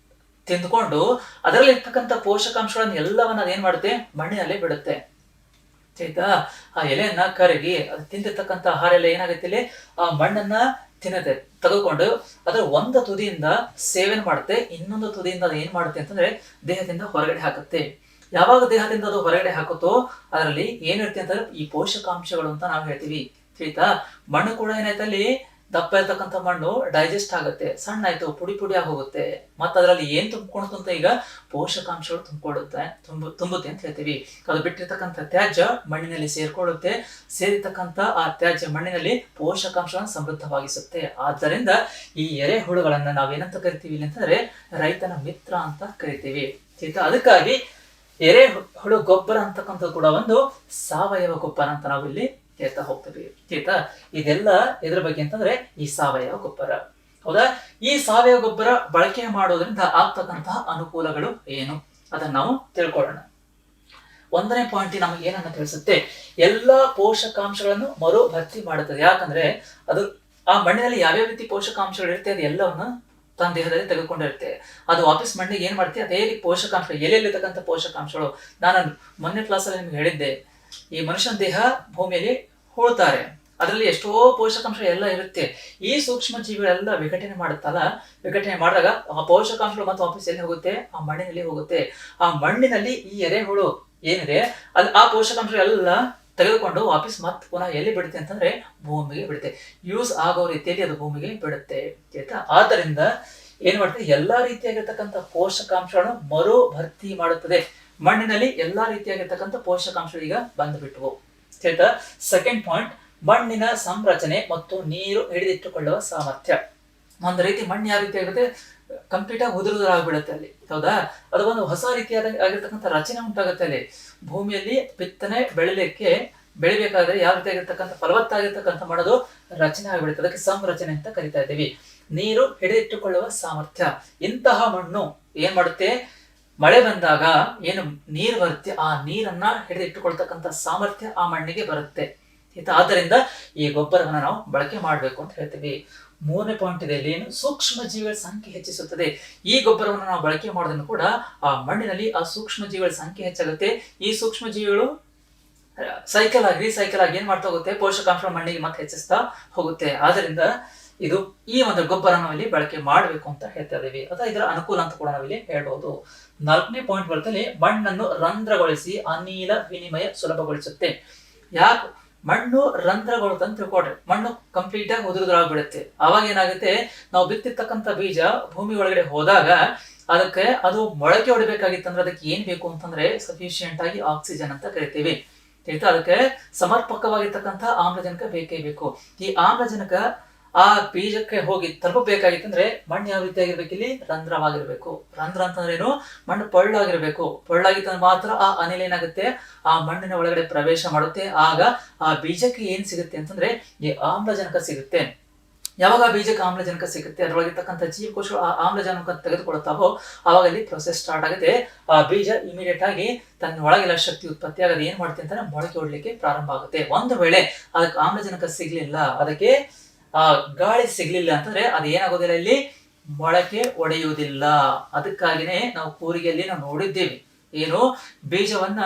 ತಿಂದ್ಕೊಂಡು ಅದರಲ್ಲಿ ಇರ್ತಕ್ಕಂಥ ಪೋಷಕಾಂಶಗಳನ್ನ ಎಲ್ಲವನ್ನ ಅದೇನ್ ಮಾಡುತ್ತೆ, ಮಣ್ಣಿನಲ್ಲಿ ಬಿಡುತ್ತೆ. ಆಯ್ತಾ? ಆ ಎಲೆಯನ್ನ ಕರಗಿ ಅದು ತಿಂದಿರ್ತಕ್ಕಂಥ ಆಹಾರ ಎಲ್ಲ ಏನಾಗುತ್ತೆ, ಇಲ್ಲಿ ಆ ಮಣ್ಣನ್ನ ತಿನ್ನತ್ತೆ, ತೆಗೆದುಕೊಂಡು ಅದರ ಒಂದು ತುದಿಯಿಂದ ಸೇವನೆ ಮಾಡುತ್ತೆ, ಇನ್ನೊಂದು ತುದಿಯಿಂದ ಅದು ಏನ್ ಮಾಡುತ್ತೆ ಅಂತಂದ್ರೆ ದೇಹದಿಂದ ಹೊರಗಡೆ ಹಾಕುತ್ತೆ. ಯಾವಾಗ ದೇಹದಿಂದ ಅದು ಹೊರಗಡೆ ಹಾಕುತ್ತೋ ಅದರಲ್ಲಿ ಏನಿರುತ್ತೆ ಅಂತಂದ್ರೆ ಈ ಪೋಷಕಾಂಶಗಳು ಅಂತ ನಾವು ಹೇಳ್ತೀವಿ. ಆಯ್ತಾ? ಮಣ್ಣು ಕೂಡ ಏನಾಯ್ತು, ಅಲ್ಲಿ ದಪ್ಪ ಇರ್ತಕ್ಕಂಥ ಮಣ್ಣು ಡೈಜೆಸ್ಟ್ ಆಗುತ್ತೆ, ಸಣ್ಣ ಆಯ್ತು, ಪುಡಿ ಪುಡಿ ಆಗೋಗುತ್ತೆ. ಮತ್ತೆ ಅದರಲ್ಲಿ ಏನ್ ತುಂಬಿಕೊಳುತ್ತೆ ಅಂತ ಈಗ ಪೋಷಕಾಂಶಗಳು ತುಂಬುತ್ತೆ ಅಂತ ಹೇಳ್ತೀವಿ. ಅದು ಬಿಟ್ಟಿರ್ತಕ್ಕಂಥ ತ್ಯಾಜ್ಯ ಮಣ್ಣಿನಲ್ಲಿ ಸೇರ್ಕೊಳ್ಳುತ್ತೆ, ಸೇರಿರ್ತಕ್ಕಂಥ ಆ ತ್ಯಾಜ್ಯ ಮಣ್ಣಿನಲ್ಲಿ ಪೋಷಕಾಂಶಗಳನ್ನು ಸಮೃದ್ಧವಾಗಿಸುತ್ತೆ. ಆದ್ದರಿಂದ ಈ ಎರೆಹುಳುಗಳನ್ನ ನಾವೇನಂತ ಕರಿತೀವಿ ಅಂತಂದ್ರೆ ರೈತನ ಮಿತ್ರ ಅಂತ ಕರಿತೀವಿ. ಅದಕ್ಕಾಗಿ ಎರೆಹುಳು ಗೊಬ್ಬರ ಅಂತಕ್ಕಂಥದ್ದು ಕೂಡ ಒಂದು ಸಾವಯವ ಗೊಬ್ಬರ ಅಂತ ನಾವು ಇಲ್ಲಿ ಹೇಳ್ತಾ ಹೋಗ್ತೀವಿ. ಆಯ್ತಾ? ಇದೆಲ್ಲ ಎದ್ರ ಬಗ್ಗೆ ಅಂತಂದ್ರೆ ಈ ಸಾವಯವ ಗೊಬ್ಬರ, ಹೌದಾ? ಈ ಸಾವಯವ ಗೊಬ್ಬರ ಬಳಕೆ ಮಾಡೋದ್ರಿಂದ ಆಗ್ತಕ್ಕಂತಹ ಅನುಕೂಲಗಳು ಏನು ಅದನ್ನ ನಾವು ತಿಳ್ಕೊಳ್ಳೋಣ. ಒಂದನೇ ಪಾಯಿಂಟ್ ನಮಗೆ ಏನನ್ನ ತಿಳಿಸುತ್ತೆ, ಎಲ್ಲಾ ಪೋಷಕಾಂಶಗಳನ್ನು ಮರು ಭರ್ತಿ ಮಾಡುತ್ತದೆ. ಯಾಕಂದ್ರೆ ಅದು ಆ ಮಣ್ಣಿನಲ್ಲಿ ಯಾವ್ಯಾವ ರೀತಿ ಪೋಷಕಾಂಶಗಳು ಇರುತ್ತೆ ಅದು ಎಲ್ಲವನ್ನ ತನ್ನ ದೇಹದಲ್ಲಿ ತೆಗೆದುಕೊಂಡಿರುತ್ತೆ. ಅದು ವಾಪಸ್ ಮಣ್ಣಿಗೆ ಏನ್ ಮಾಡುತ್ತೆ, ಅದೇ ಪೋಷಕಾಂಶ ಎಲೆಯಲ್ಲಿರ್ತಕ್ಕಂಥ ಪೋಷಕಾಂಶಗಳು. ನಾನು ಮೊನ್ನೆ ಕ್ಲಾಸಲ್ಲಿ ನಿಮ್ಗೆ ಹೇಳಿದ್ದೆ, ಈ ಮನುಷ್ಯನ ದೇಹ ಭೂಮಿಯಲ್ಲಿ ಹೂಳ್ತಾರೆ, ಅದರಲ್ಲಿ ಎಷ್ಟೋ ಪೋಷಕಾಂಶ ಎಲ್ಲ ಇರುತ್ತೆ. ಈ ಸೂಕ್ಷ್ಮ ಜೀವಿಗಳೆಲ್ಲ ವಿಘಟನೆ ಮಾಡುತ್ತಲ್ಲ, ವಿಘಟನೆ ಮಾಡಿದಾಗ ಆ ಪೋಷಕಾಂಶಗಳು ಮತ್ತೆ ವಾಪಸ್ ಎಲ್ಲಿ ಹೋಗುತ್ತೆ, ಆ ಮಣ್ಣಿನಲ್ಲಿ ಹೋಗುತ್ತೆ. ಆ ಮಣ್ಣಿನಲ್ಲಿ ಈ ಎರೆಹುಳು ಏನಿದೆ ಅಲ್ಲಿ ಆ ಪೋಷಕಾಂಶ ಎಲ್ಲ ತೆಗೆದುಕೊಂಡು ವಾಪಸ್ ಮತ್ತೆ ಪುನಃ ಎಲ್ಲಿ ಬಿಡುತ್ತೆ ಅಂತಂದ್ರೆ ಭೂಮಿಗೆ ಬಿಡುತ್ತೆ. ಯೂಸ್ ಆಗೋ ರೀತಿಯಲ್ಲಿ ಅದು ಭೂಮಿಗೆ ಬಿಡುತ್ತೆ. ಆಯ್ತಾ? ಆದ್ದರಿಂದ ಏನ್ ಮಾಡುತ್ತೆ, ಎಲ್ಲಾ ರೀತಿಯಾಗಿರ್ತಕ್ಕಂಥ ಪೋಷಕಾಂಶಗಳನ್ನು ಮರು ಭರ್ತಿ ಮಾಡುತ್ತದೆ. ಮಣ್ಣಿನಲ್ಲಿ ಎಲ್ಲಾ ರೀತಿಯಾಗಿರ್ತಕ್ಕಂಥ ಪೋಷಕಾಂಶಗಳು ಈಗ ಬಂದ್ಬಿಟ್ವು. ಆಯ್ತಾ? ಸೆಕೆಂಡ್ ಪಾಯಿಂಟ್, ಮಣ್ಣಿನ ಸಂರಚನೆ ಮತ್ತು ನೀರು ಹಿಡಿದಿಟ್ಟುಕೊಳ್ಳುವ ಸಾಮರ್ಥ್ಯ. ಒಂದು ರೀತಿ ಮಣ್ಣು ಯಾವ ರೀತಿ ಆಗುತ್ತೆ, ಕಂಪ್ಲೀಟ್ ಆಗಿ ಉದುರುದುರಾಗ್ಬಿಡುತ್ತೆ ಅಲ್ಲಿ, ಹೌದಾ? ಅದು ಒಂದು ಹೊಸ ಆಗಿರ್ತಕ್ಕಂಥ ರಚನೆ ಉಂಟಾಗುತ್ತೆ ಅಲ್ಲಿ. ಭೂಮಿಯಲ್ಲಿ ಬಿತ್ತನೆ ಬೆಳಿಬೇಕಾದ್ರೆ ಯಾವ ರೀತಿ ಆಗಿರ್ತಕ್ಕಂಥ ಫಲವತ್ತಾಗಿರ್ತಕ್ಕಂಥ ಮಣ್ಣದು ರಚನೆ ಆಗಿಬಿಡುತ್ತೆ, ಅದಕ್ಕೆ ಸಂರಚನೆ ಅಂತ ಕರಿತಾ ಇದ್ದೀವಿ. ನೀರು ಹಿಡಿದಿಟ್ಟುಕೊಳ್ಳುವ ಸಾಮರ್ಥ್ಯ, ಇಂತಹ ಮಣ್ಣು ಏನ್ ಮಾಡುತ್ತೆ, ಮಳೆ ಬಂದಾಗ ಏನು ನೀರು ಬರುತ್ತೆ ಆ ನೀರನ್ನ ಹಿಡಿದಿಟ್ಟುಕೊಳ್ತಕ್ಕಂಥ ಸಾಮರ್ಥ್ಯ ಆ ಮಣ್ಣಿಗೆ ಬರುತ್ತೆ. ಆದ್ದರಿಂದ ಈ ಗೊಬ್ಬರವನ್ನ ನಾವು ಬಳಕೆ ಮಾಡಬೇಕು ಅಂತ ಹೇಳ್ತೀವಿ. ಮೂರನೇ ಪಾಯಿಂಟ್ ಇದೆ, ಇಲ್ಲಿ ಏನು ಸೂಕ್ಷ್ಮ ಜೀವಿಗಳ ಸಂಖ್ಯೆ ಹೆಚ್ಚಿಸುತ್ತದೆ. ಈ ಗೊಬ್ಬರವನ್ನು ನಾವು ಬಳಕೆ ಮಾಡೋದನ್ನು ಕೂಡ ಆ ಮಣ್ಣಿನಲ್ಲಿ ಆ ಸೂಕ್ಷ್ಮ ಜೀವಿಗಳ ಸಂಖ್ಯೆ ಹೆಚ್ಚಾಗುತ್ತೆ. ಈ ಸೂಕ್ಷ್ಮ ಜೀವಿಗಳು ರೀಸೈಕಲ್ ಆಗಿ ಏನ್ ಮಾಡ್ತಾ ಹೋಗುತ್ತೆ, ಪೋಷಕಾಂಶ ಮಣ್ಣಿಗೆ ಮತ್ತೆ ಹೆಚ್ಚಿಸ್ತಾ ಹೋಗುತ್ತೆ. ಆದ್ರಿಂದ ಇದು ಈ ಒಂದು ಗೊಬ್ಬರ ನಾವಿಲ್ಲಿ ಬಳಕೆ ಮಾಡಬೇಕು ಅಂತ ಹೇಳ್ತಾ ಇದೀವಿ. ಅಥವಾ ಇದರ ಅನುಕೂಲ ಅಂತ ಕೂಡ ನಾವಿಲ್ಲಿ ಹೇಳ್ಬಹುದು. ನಾಲ್ಕನೇ ಪಾಯಿಂಟ್ ಬರ್ತದೆ, ಮಣ್ಣನ್ನು ರಂಧ್ರಗೊಳಿಸಿ ಅನಿಲ ವಿನಿಮಯ ಸುಲಭಗೊಳಿಸುತ್ತೆ. ಯಾಕೆ ಮಣ್ಣು ರಂಧ್ರಗೊಳ್ಳುತ್ತೆ ಅಂತ ತಿಳ್ಕೊಡ್ರಿ, ಮಣ್ಣು ಕಂಪ್ಲೀಟ್ ಆಗಿ ಉದುರುದುರಾಗ್ಬಿಡುತ್ತೆ. ಅವಾಗ ಏನಾಗುತ್ತೆ, ನಾವು ಬಿತ್ತಿರ್ತಕ್ಕಂಥ ಬೀಜ ಭೂಮಿ ಒಳಗಡೆ ಹೋದಾಗ ಅದಕ್ಕೆ ಅದು ಮೊಳಕೆ ಹೊಡಿಬೇಕಾಗಿತ್ತಂದ್ರೆ ಅದಕ್ಕೆ ಏನ್ ಬೇಕು ಅಂತಂದ್ರೆ ಸಫಿಶಿಯಂಟ್ ಆಗಿ ಆಕ್ಸಿಜನ್ ಅಂತ ಕರಿತೀವಿ. ಅದಕ್ಕೆ ಸಮರ್ಪಕವಾಗಿರ್ತಕ್ಕಂಥ ಆಮ್ಲಜನಕ ಬೇಕೇ ಬೇಕು. ಈ ಆಮ್ಲಜನಕ ಆ ಬೀಜಕ್ಕೆ ಹೋಗಿ ತಲುಪಬೇಕಾಗಿತ್ತಂದ್ರೆ ಮಣ್ಣು ಯಾವ ರೀತಿ ಆಗಿರ್ಬೇಕು, ಇಲ್ಲಿ ರಂಧ್ರವಾಗಿರ್ಬೇಕು. ರಂಧ್ರ ಅಂತಂದ್ರೆ ಏನು, ಮಣ್ಣು ಪೊಳ್ಳಾಗಿರ್ಬೇಕು. ಪೊಳ್ಳಾಗಿತ್ತಂದ್ರೆ ಮಾತ್ರ ಆ ಅನಿಲ ಏನಾಗುತ್ತೆ, ಆ ಮಣ್ಣಿನ ಒಳಗಡೆ ಪ್ರವೇಶ ಮಾಡುತ್ತೆ. ಆಗ ಆ ಬೀಜಕ್ಕೆ ಏನ್ ಸಿಗುತ್ತೆ ಅಂತಂದ್ರೆ ಈ ಆಮ್ಲಜನಕ ಸಿಗುತ್ತೆ. ಯಾವಾಗ ಬೀಜಕ್ಕೆ ಆಮ್ಲಜನಕ ಸಿಗುತ್ತೆ, ಅದರೊಳಗಿರ್ತಕ್ಕಂಥ ಜೀವಕೋಶಗಳು ಆ ಆಮ್ಲಜನಕ ತೆಗೆದುಕೊಳ್ತಾವೋ ಆವಾಗ ಅಲ್ಲಿ ಪ್ರೊಸೆಸ್ ಸ್ಟಾರ್ಟ್ ಆಗುತ್ತೆ. ಆ ಬೀಜ ಇಮಿಡಿಯೇಟ್ ಆಗಿ ತನ್ನ ಒಳಗೆಲ್ಲ ಶಕ್ತಿ ಉತ್ಪತ್ತಿ ಆಗೋದು ಏನ್ ಮಾಡುತ್ತೆ ಅಂತಾನೆ ಮೊಳಕೆ ಹೊಡ್ಲಿಕ್ಕೆ ಪ್ರಾರಂಭ ಆಗುತ್ತೆ. ಒಂದು ವೇಳೆ ಅದಕ್ಕೆ ಆಮ್ಲಜನಕ ಸಿಗ್ಲಿಲ್ಲ, ಅದಕ್ಕೆ ಆ ಗಾಳಿ ಸಿಗ್ಲಿಲ್ಲ ಅಂತಂದ್ರೆ ಅದು ಏನಾಗೋದಿಲ್ಲ, ಇಲ್ಲಿ ಮೊಳಕೆ ಒಡೆಯುವುದಿಲ್ಲ. ಅದಕ್ಕಾಗಿನೇ ನಾವು ಕೂರಿಗೆಯಲ್ಲಿ ನಾವು ನೋಡಿದ್ದೇವೆ, ಏನು, ಬೀಜವನ್ನ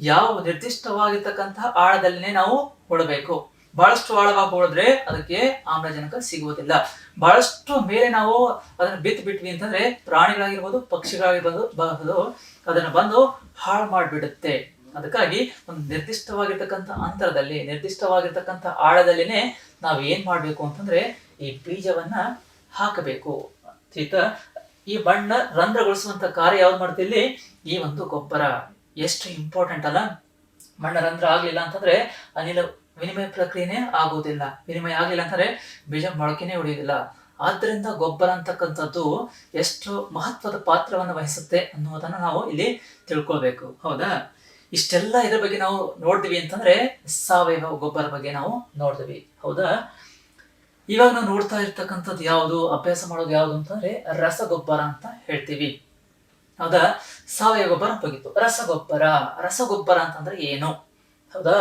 ಯಾವ ನಿರ್ದಿಷ್ಟವಾಗಿರ್ತಕ್ಕಂತಹ ಆಳದಲ್ಲಿನೇ ನಾವು ಹೂಡಬೇಕು. ಬಹಳಷ್ಟು ಆಳವಾಗಿ ಹೂಡಿದ್ರೆ ಅದಕ್ಕೆ ಆಮ್ಲಜನಕ ಸಿಗುವುದಿಲ್ಲ. ಬಹಳಷ್ಟು ಮೇಲೆ ನಾವು ಅದನ್ನ ಬಿತ್ತು ಬಿಟ್ವಿ ಅಂತಂದ್ರೆ ಪ್ರಾಣಿಗಳಾಗಿರ್ಬೋದು, ಪಕ್ಷಿಗಳಾಗಿರ್ಬೋದು ಅದನ್ನ ಬಂದು ಹಾಳು ಮಾಡಿಬಿಡುತ್ತೆ. ಅದಕ್ಕಾಗಿ ಒಂದು ನಿರ್ದಿಷ್ಟವಾಗಿರ್ತಕ್ಕಂಥ ಅಂತರದಲ್ಲಿ, ನಿರ್ದಿಷ್ಟವಾಗಿರ್ತಕ್ಕಂಥ ಆಳದಲ್ಲಿನೇ ನಾವು ಏನ್ ಮಾಡ್ಬೇಕು ಅಂತಂದ್ರೆ ಈ ಬೀಜವನ್ನ ಹಾಕಬೇಕು. ಆಯ್ತಾ? ಈ ಮಣ್ಣ ರಂಧ್ರಗೊಳಿಸುವಂತ ಕಾರ್ಯ ಯಾವ್ದು ಮಾಡ್ತಿಲ್ಲಿ? ಈ ಒಂದು ಗೊಬ್ಬರ. ಎಷ್ಟು ಇಂಪಾರ್ಟೆಂಟ್ ಅಲ್ಲ? ಮಣ್ಣ ರಂಧ್ರ ಆಗ್ಲಿಲ್ಲ ಅಂತಂದ್ರೆ ಅನಿಲ ವಿನಿಮಯ ಪ್ರಕ್ರಿಯೆನೇ ಆಗುವುದಿಲ್ಲ. ವಿನಿಮಯ ಆಗ್ಲಿಲ್ಲ ಅಂತಂದ್ರೆ ಬೀಜ ಮೊಳಕೆನೇ ಹೊಡೆಯುವುದಿಲ್ಲ. ಆದ್ರಿಂದ ಗೊಬ್ಬರ ಅಂತಕ್ಕಂಥದ್ದು ಎಷ್ಟು ಮಹತ್ವದ ಪಾತ್ರವನ್ನು ವಹಿಸುತ್ತೆ ಅನ್ನೋದನ್ನ ನಾವು ಇಲ್ಲಿ ತಿಳ್ಕೊಳ್ಬೇಕು. ಹೌದಾ? ಇಷ್ಟೆಲ್ಲ ಇದ್ರ ಬಗ್ಗೆ ನಾವು ನೋಡಿದ್ವಿ ಅಂತಂದ್ರೆ ಸಾವಯವ ಗೊಬ್ಬರ ಬಗ್ಗೆ ನಾವು ನೋಡಿದ್ವಿ. ಹೌದಾ? ಇವಾಗ ನಾವು ನೋಡ್ತಾ ಇರ್ತಕ್ಕಂಥದ್ದು ಯಾವುದು, ಅಭ್ಯಾಸ ಮಾಡೋದು ಯಾವುದು ಅಂತಂದ್ರೆ ರಸಗೊಬ್ಬರ ಅಂತ ಹೇಳ್ತೀವಿ. ಹೌದಾ? ಸಾವಯವ ಗೊಬ್ಬರ ಹೋಗಿತ್ತು. ರಸಗೊಬ್ಬರ ಅಂತಂದ್ರೆ ಏನು? ಹೌದಾ?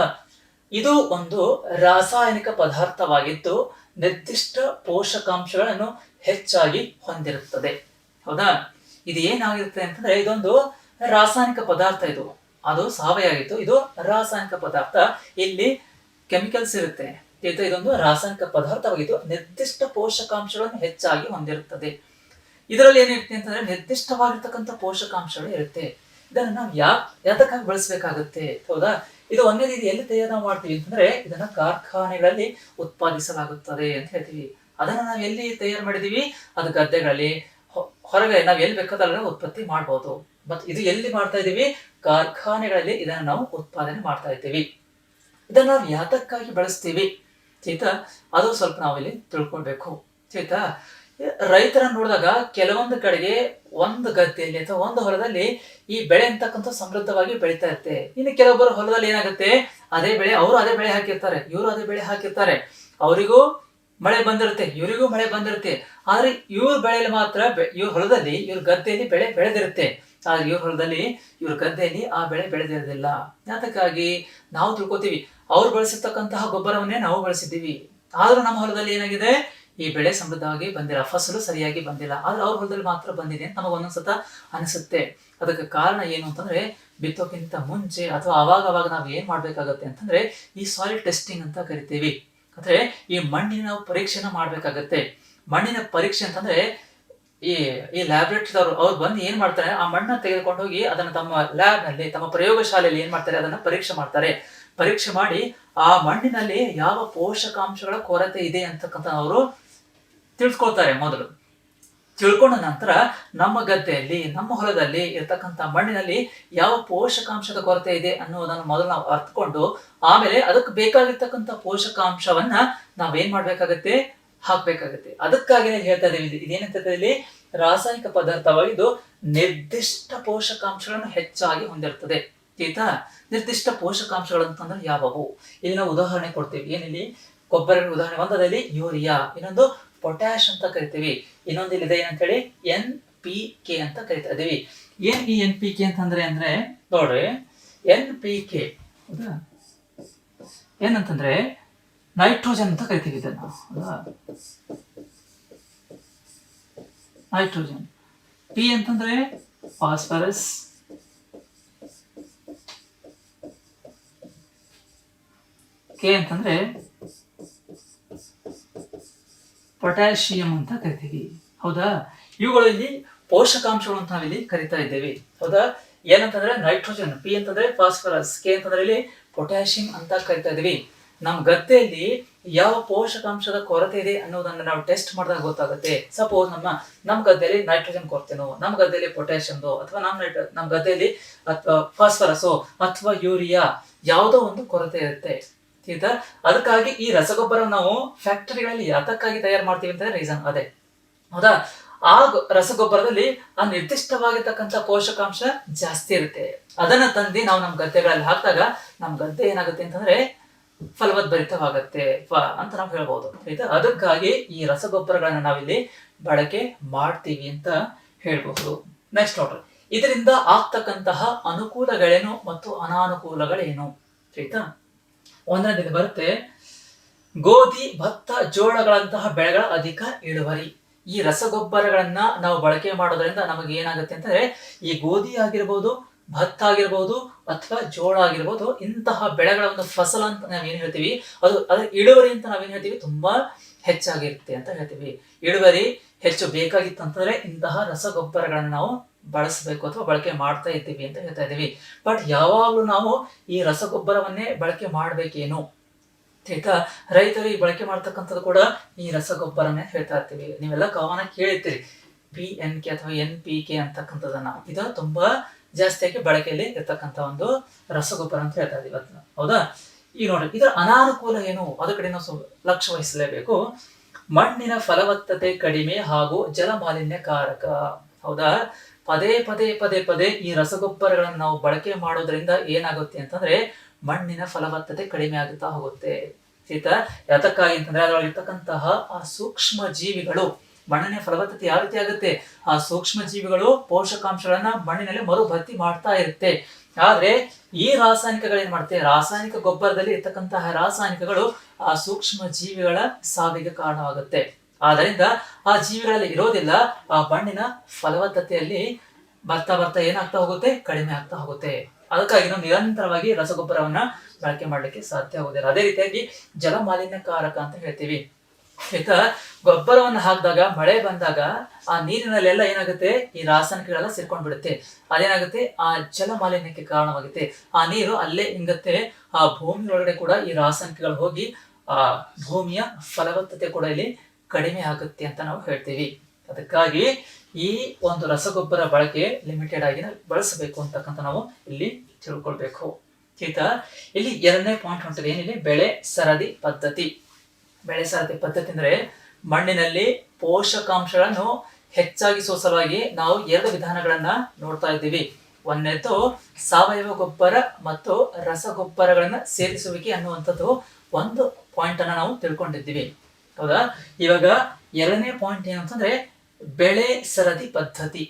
ಇದು ಒಂದು ರಾಸಾಯನಿಕ ಪದಾರ್ಥವಾಗಿದ್ದು ನಿರ್ದಿಷ್ಟ ಪೋಷಕಾಂಶಗಳನ್ನು ಹೆಚ್ಚಾಗಿ ಹೊಂದಿರುತ್ತದೆ. ಹೌದಾ? ಇದು ಏನಾಗಿರುತ್ತೆ ಅಂತಂದ್ರೆ ಇದೊಂದು ರಾಸಾಯನಿಕ ಪದಾರ್ಥ. ಅದು ಸಾವಯವ ಆಗಿತ್ತು, ಇದು ರಾಸಾಯನಿಕ ಪದಾರ್ಥ. ಇಲ್ಲಿ ಕೆಮಿಕಲ್ಸ್ ಇರುತ್ತೆ. ಇದೊಂದು ರಾಸಾಯನಿಕ ಪದಾರ್ಥವಾಗಿದ್ದು ನಿರ್ದಿಷ್ಟ ಪೋಷಕಾಂಶಗಳನ್ನು ಹೆಚ್ಚಾಗಿ ಹೊಂದಿರುತ್ತದೆ. ಇದರಲ್ಲಿ ಏನಿರುತ್ತೆ ಅಂತಂದ್ರೆ ನಿರ್ದಿಷ್ಟವಾಗಿರ್ತಕ್ಕಂಥ ಪೋಷಕಾಂಶಗಳು ಇರುತ್ತೆ. ಇದನ್ನ ನಾವು ಯಾತಕ್ಕಾಗಿ ಬಳಸಬೇಕಾಗುತ್ತೆ? ಹೌದಾ? ಇದು ಒಂದೇ ಎಲ್ಲಿ ತಯಾರು ಮಾಡ್ತೀವಿ ಅಂತಂದ್ರೆ ಇದನ್ನ ಕಾರ್ಖಾನೆಗಳಲ್ಲಿ ಉತ್ಪಾದಿಸಲಾಗುತ್ತದೆ ಅಂತ ಹೇಳ್ತೀವಿ. ಅದನ್ನ ನಾವು ಎಲ್ಲಿ ತಯಾರು ಮಾಡಿದೀವಿ? ಅದು ಗದ್ದೆಗಳಲ್ಲಿ, ಹೊರಗೆ ನಾವು ಎಲ್ಲಿ ಬೇಕಾದ್ರೆ ಉತ್ಪತ್ತಿ ಮಾಡ್ಬೋದು. ಬಟ್ ಇದು ಎಲ್ಲಿ ಮಾಡ್ತಾ ಇದೀವಿ? ಕಾರ್ಖಾನೆಗಳಲ್ಲಿ ಇದನ್ನ ನಾವು ಉತ್ಪಾದನೆ ಮಾಡ್ತಾ ಇದ್ದೀವಿ. ಇದನ್ನ ನಾವು ಯಾತಕ್ಕಾಗಿ ಬಳಸ್ತೀವಿ ಚೈತಾ? ಅದು ಸ್ವಲ್ಪ ನಾವಿಲ್ಲಿ ತಿಳ್ಕೊಳ್ಬೇಕು. ಚೈತಾ, ರೈತರನ್ನ ನೋಡಿದಾಗ ಕೆಲವೊಂದು ಕಡೆಗೆ ಒಂದು ಗದ್ದೆಯಲ್ಲಿ ಅಥವಾ ಒಂದು ಹೊಲದಲ್ಲಿ ಈ ಬೆಳೆ ಅಂತಕ್ಕಂಥ ಸಮೃದ್ಧವಾಗಿ ಬೆಳೀತಾ ಇರುತ್ತೆ. ಇನ್ನು ಕೆಲವೊಬ್ಬರು ಹೊಲದಲ್ಲಿ ಏನಾಗುತ್ತೆ, ಅದೇ ಬೆಳೆ ಹಾಕಿರ್ತಾರೆ, ಇವರು ಅದೇ ಬೆಳೆ ಹಾಕಿರ್ತಾರೆ. ಅವರಿಗೂ ಮಳೆ ಬಂದಿರುತ್ತೆ, ಇವರಿಗೂ ಮಳೆ ಬಂದಿರುತ್ತೆ. ಆದ್ರೆ ಇವ್ರ ಬೆಳೆಯಲ್ಲಿ ಮಾತ್ರ ಇವ್ರ ಹೊಲದಲ್ಲಿ, ಇವ್ರ ಗದ್ದೆಯಲ್ಲಿ ಬೆಳೆ ಬೆಳೆದಿರುತ್ತೆ. ಆದ್ರೆ ಇವ್ರ ಹೊಲದಲ್ಲಿ, ಇವ್ರ ಗದ್ದೆಯಲ್ಲಿ ಆ ಬೆಳೆ ಬೆಳೆದಿರೋದಿಲ್ಲ. ಯಾತಕ್ಕಾಗಿ? ನಾವು ತಿಳ್ಕೊತೀವಿ ಅವ್ರು ಬಳಸಿರ್ತಕ್ಕಂತಹ ಗೊಬ್ಬರವನ್ನೇ ನಾವು ಬಳಸಿದ್ದೀವಿ. ಆದ್ರೂ ನಮ್ಮ ಹೊಲದಲ್ಲಿ ಏನಾಗಿದೆ, ಈ ಬೆಳೆ ಸಮೃದ್ಧವಾಗಿ ಬಂದಿಲ್ಲ, ಫಸಲು ಸರಿಯಾಗಿ ಬಂದಿಲ್ಲ. ಆದ್ರೆ ಅವ್ರ ಹೊಲದಲ್ಲಿ ಮಾತ್ರ ಬಂದಿದೆ ಅಂತ ನಮಗೆ ಒಂದೊಂದ್ಸತ ಅನಿಸುತ್ತೆ. ಅದಕ್ಕೆ ಕಾರಣ ಏನು ಅಂತಂದ್ರೆ ಬಿತ್ತೋಕ್ಕಿಂತ ಮುಂಚೆ ಅಥವಾ ಅವಾಗ ನಾವು ಏನ್ ಮಾಡ್ಬೇಕಾಗತ್ತೆ ಅಂತಂದ್ರೆ ಈ ಸಾಯಿಲ್ ಟೆಸ್ಟಿಂಗ್ ಅಂತ ಕರಿತೀವಿ. ಅಂದ್ರೆ ಈ ಮಣ್ಣಿನ ನಾವು ಪರೀಕ್ಷೆನ ಮಾಡ್ಬೇಕಾಗತ್ತೆ. ಮಣ್ಣಿನ ಪರೀಕ್ಷೆ ಅಂತಂದ್ರೆ ಈ ಲ್ಯಾಬ್ರೇಟರಿದವರು ಅವ್ರು ಬಂದು ಏನ್ ಮಾಡ್ತಾರೆ, ಆ ಮಣ್ಣನ್ನ ತೆಗೆದುಕೊಂಡು ಹೋಗಿ ಅದನ್ನ ತಮ್ಮ ಲ್ಯಾಬ್ ನಲ್ಲಿ, ತಮ್ಮ ಪ್ರಯೋಗಶಾಲೆಯಲ್ಲಿ ಏನ್ ಮಾಡ್ತಾರೆ, ಅದನ್ನ ಪರೀಕ್ಷೆ ಮಾಡ್ತಾರೆ. ಪರೀಕ್ಷೆ ಮಾಡಿ ಆ ಮಣ್ಣಿನಲ್ಲಿ ಯಾವ ಪೋಷಕಾಂಶಗಳ ಕೊರತೆ ಇದೆ ಅಂತಕ್ಕಂಥ ಅವರು ತಿಳ್ಕೊಳ್ತಾರೆ. ಮೊದಲು ತಿಳ್ಕೊಂಡ ನಂತರ ನಮ್ಮ ಗದ್ದೆಯಲ್ಲಿ, ನಮ್ಮ ಹೊಲದಲ್ಲಿ ಇರ್ತಕ್ಕಂಥ ಮಣ್ಣಿನಲ್ಲಿ ಯಾವ ಪೋಷಕಾಂಶದ ಕೊರತೆ ಇದೆ ಅನ್ನೋದನ್ನು ಮೊದಲು ನಾವು ಅರ್ಥಕೊಂಡು ಆಮೇಲೆ ಅದಕ್ಕೆ ಬೇಕಾಗಿರ್ತಕ್ಕಂಥ ಪೋಷಕಾಂಶವನ್ನ ನಾವೇನ್ ಮಾಡ್ಬೇಕಾಗತ್ತೆ, ಹಾಕ್ಬೇಕಾಗತ್ತೆ. ಅದಕ್ಕಾಗಿ ಹೇಳ್ತಾ ಇದ್ದೀವಿ, ಇದೇನಂತ ಇಲ್ಲಿ ರಾಸಾಯನಿಕ ಪದಾರ್ಥವಾಗಿದ್ದು ನಿರ್ದಿಷ್ಟ ಪೋಷಕಾಂಶಗಳನ್ನು ಹೆಚ್ಚಾಗಿ ಹೊಂದಿರ್ತದೆ. ಆಯ್ತಾ? ನಿರ್ದಿಷ್ಟ ಪೋಷಕಾಂಶಗಳು ಅಂತಂದ್ರೆ ಯಾವುವು? ಇಲ್ಲಿ ನಾವು ಉದಾಹರಣೆ ಕೊಡ್ತೀವಿ. ಏನಿಲ್ಲಿ ಗೊಬ್ಬರಗಳ ಉದಾಹರಣೆ, ಒಂದರಲ್ಲಿ ಯೂರಿಯಾ, ಇನ್ನೊಂದು ಪೊಟ್ಯಾಶ್ ಅಂತ ಕರಿತೀವಿ, ಇನ್ನೊಂದು ಇಲ್ಲಿದೆ ಏನಂತ ಹೇಳಿ NPK ಅಂತ ಕರಿತಾ ಇದೀವಿ. ಏನ್ ಈ NPK ಅಂತಂದ್ರೆ ನೋಡ್ರಿ, NPK ಹೌದಾ, ಏನಂತಂದ್ರೆ ನೈಟ್ರೋಜನ್ ಅಂತ ಕರಿತೀವಿ ಇದನ್ನ. ನೈಟ್ರೋಜನ್. P ಅಂತಂದ್ರೆ ಫಾಸ್ಫರಸ್, K ಅಂತಂದ್ರೆ ಪೊಟ್ಯಾಷಿಯಂ ಅಂತ ಕರಿತೀವಿ. ಹೌದಾ? ಇವುಗಳಲ್ಲಿ ಪೋಷಕಾಂಶಗಳು ಅಂತ ನಾವಿಲ್ಲಿ ಕರಿತಾ ಇದ್ದೇವೆ. ಹೌದಾ? ಏನಂತಂದ್ರೆ ನೈಟ್ರೋಜನ್, P ಅಂತಂದ್ರೆ ಫಾಸ್ಫರಸ್, K ಅಂತಂದ್ರೆ ಇಲ್ಲಿ ಪೊಟ್ಯಾಷಿಯಂ ಅಂತ ಕರಿತಾ ಇದೀವಿ. ನಮ್ಮ ಗದ್ದೆಯಲ್ಲಿ ಯಾವ ಪೋಷಕಾಂಶದ ಕೊರತೆ ಇದೆ ಅನ್ನೋದನ್ನ ನಾವು ಟೆಸ್ಟ್ ಮಾಡಿದಾಗ ಗೊತ್ತಾಗುತ್ತೆ. ಸಪೋಸ್ ನಮ್ಮ ಗದ್ದೆಯಲ್ಲಿ ನೈಟ್ರೋಜನ್ ಕೊರತೆನೋ, ನಮ್ಮ ಗದ್ದೆಯಲ್ಲಿ ಪೊಟ್ಯಾಷಿಯಂದೋ, ಅಥವಾ ನಮ್ಮ ಗದ್ದೆಯಲ್ಲಿ ಅಥವಾ ಫಾಸ್ಫರಸೋ ಅಥವಾ ಯೂರಿಯಾ ಯಾವುದೋ ಒಂದು ಕೊರತೆ ಇರುತ್ತೆ. ಆಯ್ತಾ? ಅದಕ್ಕಾಗಿ ಈ ರಸಗೊಬ್ಬರ ನಾವು ಫ್ಯಾಕ್ಟರಿಗಳಲ್ಲಿ ಯಾತಕ್ಕಾಗಿ ತಯಾರು ಮಾಡ್ತೀವಿ ಅಂತ ರೀಸನ್ ಅದೇ. ಹೌದಾ? ಆ ರಸಗೊಬ್ಬರದಲ್ಲಿ ಆ ನಿರ್ದಿಷ್ಟವಾಗಿರ್ತಕ್ಕಂಥ ಪೋಷಕಾಂಶ ಜಾಸ್ತಿ ಇರುತ್ತೆ. ಅದನ್ನ ತಂದು ನಾವು ನಮ್ಮ ಗದ್ದೆಗಳಲ್ಲಿ ಹಾಕಿದಾಗ ನಮ್ಮ ಗದ್ದೆ ಏನಾಗುತ್ತೆ ಅಂತಂದ್ರೆ ಫಲವದ್ಭರಿತವಾಗತ್ತೆ ಅಂತ ನಾವು ಹೇಳ್ಬೋದು. ಆಯ್ತಾ? ಅದಕ್ಕಾಗಿ ಈ ರಸಗೊಬ್ಬರಗಳನ್ನ ನಾವಿಲ್ಲಿ ಬಳಕೆ ಮಾಡ್ತೀವಿ ಅಂತ ಹೇಳ್ಬಹುದು. ನೆಕ್ಸ್ಟ್ ನೋಡ್ರಿ, ಇದರಿಂದ ಆಗ್ತಕ್ಕಂತಹ ಅನುಕೂಲಗಳೇನು ಮತ್ತು ಅನಾನುಕೂಲಗಳೇನು? ಆಯ್ತಾ? ಒಂದನೇದು ಬರುತ್ತೆ ಗೋಧಿ, ಭತ್ತ, ಜೋಳಗಳಂತಹ ಬೆಳೆಗಳ ಅಧಿಕ ಇಳುವರಿ. ಈ ರಸಗೊಬ್ಬರಗಳನ್ನ ನಾವು ಬಳಕೆ ಮಾಡೋದ್ರಿಂದ ನಮಗೆ ಏನಾಗುತ್ತೆ ಅಂತಂದ್ರೆ ಈ ಗೋಧಿ ಆಗಿರ್ಬೋದು, ಭತ್ತ ಆಗಿರ್ಬೋದು ಅಥವಾ ಜೋಳ ಆಗಿರ್ಬೋದು, ಇಂತಹ ಬೆಳೆಗಳ ಒಂದು ಫಸಲ ಅಂತ ನಾವೇನ್ ಹೇಳ್ತೀವಿ, ಅದರ ಇಳುವರಿ ಅಂತ ನಾವೇನ್ ಹೇಳ್ತೀವಿ ತುಂಬಾ ಹೆಚ್ಚಾಗಿರುತ್ತೆ ಅಂತ ಹೇಳ್ತೀವಿ. ಇಳುವರಿ ಹೆಚ್ಚು ಬೇಕಾಗಿತ್ತು ಅಂತಂದ್ರೆ ಇಂತಹ ರಸಗೊಬ್ಬರಗಳನ್ನ ನಾವು ಬಳಸಬೇಕು ಅಥವಾ ಬಳಕೆ ಮಾಡ್ತಾ ಇದ್ದೀವಿ ಅಂತ ಹೇಳ್ತಾ ಇದ್ದೀವಿ. ಬಟ್ ಯಾವಾಗ್ಲೂ ನಾವು ಈ ರಸಗೊಬ್ಬರವನ್ನೇ ಬಳಕೆ ಮಾಡ್ಬೇಕೇನು ಆಯ್ತಾ? ರೈತರು ಈ ಬಳಕೆ ಮಾಡ್ತಕ್ಕಂಥದ್ದು ಕೂಡ ಈ ರಸಗೊಬ್ಬರನೇ ಹೇಳ್ತಾ ಇರ್ತೀವಿ. ನೀವೆಲ್ಲ ಕಾಮನ್ ಕೇಳಿರ್ತೀರಿ PNK ಅಥವಾ NPK ಅಂತಕ್ಕಂಥದನ್ನ. ಇದು ತುಂಬಾ ಜಾಸ್ತಿಯಾಗಿ ಬಳಕೆಯಲ್ಲಿ ಇರ್ತಕ್ಕಂಥ ಒಂದು ರಸಗೊಬ್ಬರ ಅಂತ ಹೇಳ್ತಾ ಇದೀವಿ ಅದನ್ನ, ಹೌದಾ? ಈಗ ನೋಡಿ, ಇದರ ಅನಾನುಕೂಲ ಏನು, ಅದ್ರ ಕಡೆ ನಾವು ಲಕ್ಷ್ಯ ವಹಿಸಲೇಬೇಕು. ಮಣ್ಣಿನ ಫಲವತ್ತತೆ ಕಡಿಮೆ ಹಾಗೂ ಜಲ ಮಾಲಿನ್ಯಕಾರಕ. ಹೌದಾ? ಪದೇ ಪದೇ ಪದೇ ಪದೇ ಈ ರಸಗೊಬ್ಬರಗಳನ್ನು ನಾವು ಬಳಕೆ ಮಾಡೋದ್ರಿಂದ ಏನಾಗುತ್ತೆ ಅಂತಂದ್ರೆ ಮಣ್ಣಿನ ಫಲವತ್ತತೆ ಕಡಿಮೆ ಆಗುತ್ತಾ ಹೋಗುತ್ತೆ. ಆಯ್ತಾ? ಯಾತಕ್ಕಾಗಿ ಅಂತಂದ್ರೆ ಅದರೊಳಗಿರ್ತಕ್ಕಂತಹ ಆ ಸೂಕ್ಷ್ಮ ಜೀವಿಗಳು, ಮಣ್ಣಿನ ಫಲವತ್ತತೆ ಯಾವ ರೀತಿ ಆಗುತ್ತೆ, ಆ ಸೂಕ್ಷ್ಮ ಜೀವಿಗಳು ಪೋಷಕಾಂಶಗಳನ್ನ ಮಣ್ಣಿನಲ್ಲಿ ಮರುಭರ್ತಿ ಮಾಡ್ತಾ ಇರುತ್ತೆ. ಆದ್ರೆ ಈ ರಾಸಾಯನಿಕಗಳೇನ್ ಮಾಡುತ್ತೆ, ರಾಸಾಯನಿಕ ಗೊಬ್ಬರದಲ್ಲಿ ಇರ್ತಕ್ಕಂತಹ ರಾಸಾಯನಿಕಗಳು ಆ ಸೂಕ್ಷ್ಮ ಜೀವಿಗಳ ಸಾವಿಗೆ ಕಾರಣವಾಗುತ್ತೆ. ಆದ್ದರಿಂದ ಆ ಜೀವಿಗಳಲ್ಲಿ ಇರೋದಿಲ್ಲ, ಆ ಮಣ್ಣಿನ ಫಲವತ್ತತೆಯಲ್ಲಿ ಬರ್ತಾ ಬರ್ತಾ ಏನಾಗ್ತಾ ಹೋಗುತ್ತೆ, ಕಡಿಮೆ ಆಗ್ತಾ ಹೋಗುತ್ತೆ. ಅದಕ್ಕಾಗಿ ನಾವು ನಿರಂತರವಾಗಿ ರಸಗೊಬ್ಬರವನ್ನ ಬಳಕೆ ಮಾಡ್ಲಿಕ್ಕೆ ಸಾಧ್ಯ ಆಗುದಿಲ್ಲ. ಅದೇ ರೀತಿಯಾಗಿ ಜಲ ಮಾಲಿನ್ಯಕಾರಕ ಅಂತ ಹೇಳ್ತೀವಿ. ಈಗ ಗೊಬ್ಬರವನ್ನು ಹಾಕಿದಾಗ, ಮಳೆ ಬಂದಾಗ ಆ ನೀರಿನಲ್ಲೆಲ್ಲ ಏನಾಗುತ್ತೆ, ಈ ರಾಸಾಯನಿಕಗಳೆಲ್ಲ ಸೇರ್ಕೊಂಡ್ ಬಿಡುತ್ತೆ. ಅದೇನಾಗುತ್ತೆ, ಆ ಜಲ ಮಾಲಿನ್ಯಕ್ಕೆ ಕಾರಣವಾಗುತ್ತೆ. ಆ ನೀರು ಅಲ್ಲೇ ಹಿಂಗತ್ತೆ, ಆ ಭೂಮಿ ಒಳಗಡೆ ಕೂಡ ಈ ರಾಸಾಯನಿಕಗಳು ಹೋಗಿ ಆ ಭೂಮಿಯ ಫಲವತ್ತತೆ ಕೂಡ ಇಲ್ಲಿ ಕಡಿಮೆ ಆಗುತ್ತೆ ಅಂತ ನಾವು ಹೇಳ್ತೀವಿ. ಅದಕ್ಕಾಗಿ ಈ ಒಂದು ರಸಗೊಬ್ಬರ ಬಳಕೆ ಲಿಮಿಟೆಡ್ ಆಗಿ ಬಳಸಬೇಕು ಅಂತಕ್ಕಂಥ ನಾವು ಇಲ್ಲಿ ತಿಳ್ಕೊಳ್ಬೇಕು. ಆಯ್ತಾ? ಇಲ್ಲಿ ಎರಡನೇ ಪಾಯಿಂಟ್ ಹೊಂಟಿದೆ, ಏನಿಲ್ಲಿ ಬೆಳೆ ಸರದಿ ಪದ್ಧತಿ. ಬೆಳೆ ಸರದಿ ಪದ್ಧತಿ ಅಂದ್ರೆ ಮಣ್ಣಿನಲ್ಲಿ ಪೋಷಕಾಂಶಗಳನ್ನು ಹೆಚ್ಚಾಗಿಸುವ ಸಲುವಾಗಿ ನಾವು ಎರಡು ವಿಧಾನಗಳನ್ನ ನೋಡ್ತಾ ಇದ್ದೀವಿ. ಒಂದನೇದು ಸಾವಯವ ಗೊಬ್ಬರ ಮತ್ತು ರಸಗೊಬ್ಬರಗಳನ್ನ ಸೇರಿಸುವಿಕೆ ಅನ್ನುವಂಥದ್ದು ಒಂದು ಪಾಯಿಂಟ್ ಅನ್ನ ನಾವು ತಿಳ್ಕೊಂಡಿದ್ದೀವಿ, ಹೌದಾ? ಇವಾಗ ಎರಡನೇ ಪಾಯಿಂಟ್ ಏನಂತಂದ್ರೆ ಬೆಳೆ ಸರದಿ ಪದ್ಧತಿ.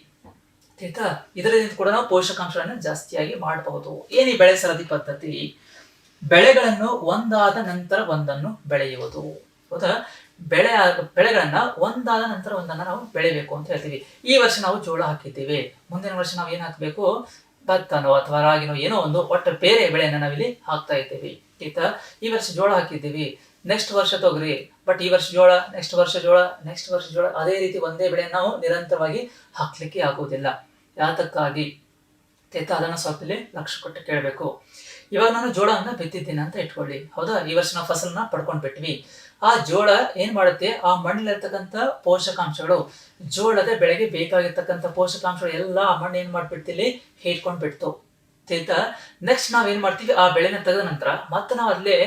ಆಯ್ತಾ? ಇದರಿಂದ ಕೂಡ ನಾವು ಪೋಷಕಾಂಶಗಳನ್ನು ಜಾಸ್ತಿಯಾಗಿ ಮಾಡಬಹುದು. ಏನಿ ಬೆಳೆ ಸರದಿ ಪದ್ಧತಿ? ಬೆಳೆಗಳನ್ನು ಒಂದಾದ ನಂತರ ಒಂದನ್ನು ಬೆಳೆಯುವುದು, ಹೌದಾ? ಬೆಳೆಗಳನ್ನ ಒಂದಾದ ನಂತರ ಒಂದನ್ನ ನಾವು ಬೆಳಿಬೇಕು ಅಂತ ಹೇಳ್ತೀವಿ. ಈ ವರ್ಷ ನಾವು ಜೋಳ ಹಾಕಿದ್ದೀವಿ, ಮುಂದಿನ ವರ್ಷ ನಾವು ಏನ್ ಹಾಕ್ಬೇಕು, ಭತ್ತನೋ ಅಥವಾ ರಾಗಿನೋ ಏನೋ ಒಂದು ಒಟ್ಟು ಬೇರೆ ಬೆಳೆಯನ್ನ ನಾವಿಲ್ಲಿ ಹಾಕ್ತಾ ಇದ್ದೀವಿ. ಆಯ್ತಾ? ಈ ವರ್ಷ ಜೋಳ ಹಾಕಿದ್ದೀವಿ, ನೆಕ್ಸ್ಟ್ ವರ್ಷ ತೊಗರಿ, ಬಟ್ ಈ ವರ್ಷ ಜೋಳ, ನೆಕ್ಸ್ಟ್ ವರ್ಷ ಜೋಳ, ನೆಕ್ಸ್ಟ್ ವರ್ಷ ಜೋಳ, ಅದೇ ರೀತಿ ಒಂದೇ ಬೆಳೆಯನ್ನು ನಾವು ನಿರಂತರವಾಗಿ ಹಾಕ್ಲಿಕ್ಕೆ ಆಗುವುದಿಲ್ಲ. ಯಾತಕ್ಕಾಗಿ ಅದನ್ನ ಸ್ವಲ್ಪ ಇಲ್ಲಿ ಲಕ್ಷ್ಯ ಕೊಟ್ಟು ಕೇಳಬೇಕು. ಇವಾಗ ನಾನು ಜೋಳವನ್ನ ಬಿತ್ತಿದ್ದೀನಿ ಅಂತ ಇಟ್ಕೊಳ್ಳಿ, ಹೌದಾ? ಈ ವರ್ಷ ನಾವು ಫಸಲನ್ನ ಪಡ್ಕೊಂಡ್ ಬಿಟ್ವಿ. ಆ ಜೋಳ ಏನ್ ಮಾಡುತ್ತೆ, ಆ ಮಣ್ಣಲ್ಲಿರ್ತಕ್ಕಂಥ ಪೋಷಕಾಂಶಗಳು, ಜೋಳದ ಬೆಳೆಗೆ ಬೇಕಾಗಿರ್ತಕ್ಕಂಥ ಪೋಷಕಾಂಶಗಳು ಎಲ್ಲ ಆ ಮಣ್ಣು ಏನ್ ಮಾಡ್ಬಿಡ್ತಿಲ್ಲಿ ಹೀರ್ಕೊಂಡ್ ಬಿಡ್ತು. ಆಯ್ತಾ? ನೆಕ್ಸ್ಟ್ ನಾವ್ ಏನ್ ಮಾಡ್ತೀವಿ, ಆ ಬೆಳೆನ ತೆಗೆದ ನಂತರ ಮತ್ತೆ ನಾವು ಅಲ್ಲೇ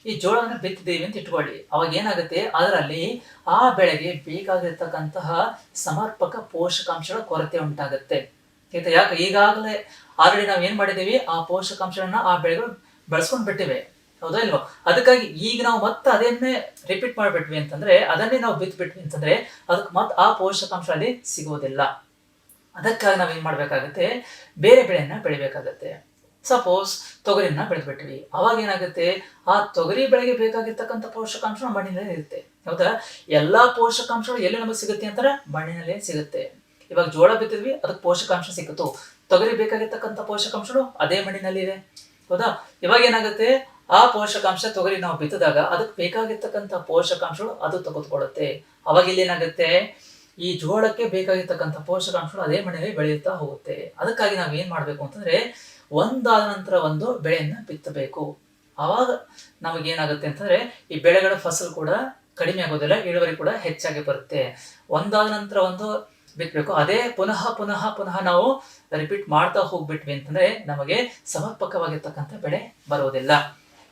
ಈ ಜೋಳವನ್ನು ಬಿತ್ತಿದ್ದೀವಿ ಅಂತ ಇಟ್ಕೊಳ್ಳಿ. ಅವಾಗ ಏನಾಗುತ್ತೆ, ಅದರಲ್ಲಿ ಆ ಬೆಳೆಗೆ ಬೇಕಾಗಿರ್ತಕ್ಕಂತಹ ಸಮರ್ಪಕ ಪೋಷಕಾಂಶಗಳ ಕೊರತೆ ಉಂಟಾಗುತ್ತೆ. ಆಯ್ತಾ? ಯಾಕೆ, ಈಗಾಗಲೇ ಆಲ್ರೆಡಿ ನಾವ್ ಏನ್ ಮಾಡಿದೀವಿ, ಆ ಪೋಷಕಾಂಶಗಳನ್ನ ಆ ಬೆಳೆಗಳು ಬೆಳೆಸ್ಕೊಂಡ್ ಬಿಟ್ಟಿವೆ, ಹೌದಾ ಇಲ್ವೋ? ಅದಕ್ಕಾಗಿ ಈಗ ನಾವು ಮತ್ತೆ ಅದನ್ನೇ ರಿಪೀಟ್ ಮಾಡ್ಬಿಟ್ವಿ ಅಂತಂದ್ರೆ, ಅದನ್ನೇ ನಾವು ಬಿತ್ಬಿಟ್ವಿ ಅಂತಂದ್ರೆ ಅದಕ್ಕೆ ಮತ್ತೆ ಆ ಪೋಷಕಾಂಶ ಅಲ್ಲಿ ಸಿಗೋದಿಲ್ಲ. ಅದಕ್ಕಾಗಿ ನಾವೇನ್ ಮಾಡ್ಬೇಕಾಗತ್ತೆ, ಬೇರೆ ಬೆಳೆಯನ್ನ ಬೆಳಿಬೇಕಾಗತ್ತೆ. ಸಪೋಸ್ ತೊಗರಿನ ಬೆಳೆದ್ಬಿಟ್ವಿ, ಅವಾಗ ಏನಾಗುತ್ತೆ, ಆ ತೊಗರಿ ಬೆಳೆಗೆ ಬೇಕಾಗಿರ್ತಕ್ಕಂಥ ಪೋಷಕಾಂಶ ಮಣ್ಣಿನಲ್ಲಿ ಇರುತ್ತೆ, ಹೌದಾ? ಎಲ್ಲಾ ಪೋಷಕಾಂಶಗಳು ಎಲ್ಲಿ ನಮಗೆ ಸಿಗುತ್ತೆ ಅಂತಾರೆ, ಮಣ್ಣಿನಲ್ಲೇ ಸಿಗುತ್ತೆ. ಇವಾಗ ಜೋಳ ಬಿತ್ತಿದ್ವಿ, ಅದಕ್ಕೆ ಪೋಷಕಾಂಶ ಸಿಕ್ಕಿತು. ತೊಗರಿ ಬೇಕಾಗಿರ್ತಕ್ಕಂಥ ಪೋಷಕಾಂಶಗಳು ಅದೇ ಮಣ್ಣಿನಲ್ಲಿ ಇದೆ, ಹೌದಾ? ಇವಾಗ ಏನಾಗುತ್ತೆ, ಆ ಪೋಷಕಾಂಶ ತೊಗರಿ ನಾವು ಬಿತ್ತಿದಾಗ ಅದಕ್ಕೆ ಬೇಕಾಗಿರ್ತಕ್ಕಂಥ ಪೋಷಕಾಂಶಗಳು ಅದು ತೆಗೆದುಕೊಳ್ಳುತ್ತೆ. ಅವಾಗ ಇಲ್ಲಿ ಏನಾಗುತ್ತೆ, ಈ ಜೋಳಕ್ಕೆ ಬೇಕಾಗಿರ್ತಕ್ಕಂಥ ಪೋಷಕಾಂಶಗಳು ಅದೇ ಮಣ್ಣಿನಲ್ಲಿ ಬೆಳೆಯುತ್ತಾ ಹೋಗುತ್ತೆ. ಅದಕ್ಕಾಗಿ ನಾವ್ ಏನ್ ಮಾಡ್ಬೇಕು ಅಂತಂದ್ರೆ, ಒಂದಾದ ನಂತರ ಒಂದು ಬೆಳೆಯನ್ನ ಬಿತ್ತಬೇಕು. ಅವಾಗ ನಮಗೇನಾಗುತ್ತೆ ಅಂತಂದ್ರೆ ಈ ಬೆಳೆಗಳ ಫಸಲು ಕೂಡ ಕಡಿಮೆ ಆಗೋದಿಲ್ಲ, ಇಳುವರಿ ಕೂಡ ಹೆಚ್ಚಾಗಿ ಬರುತ್ತೆ. ಒಂದಾದ ನಂತರ ಒಂದು ಬಿತ್ತಬೇಕು, ಅದೇ ಪುನಃ ಪುನಃ ಪುನಃ ನಾವು ರಿಪೀಟ್ ಮಾಡ್ತಾ ಹೋಗ್ಬಿಟ್ವಿ ಅಂತಂದ್ರೆ ನಮಗೆ ಸಮರ್ಪಕವಾಗಿರ್ತಕ್ಕಂಥ ಬೆಳೆ ಬರುವುದಿಲ್ಲ.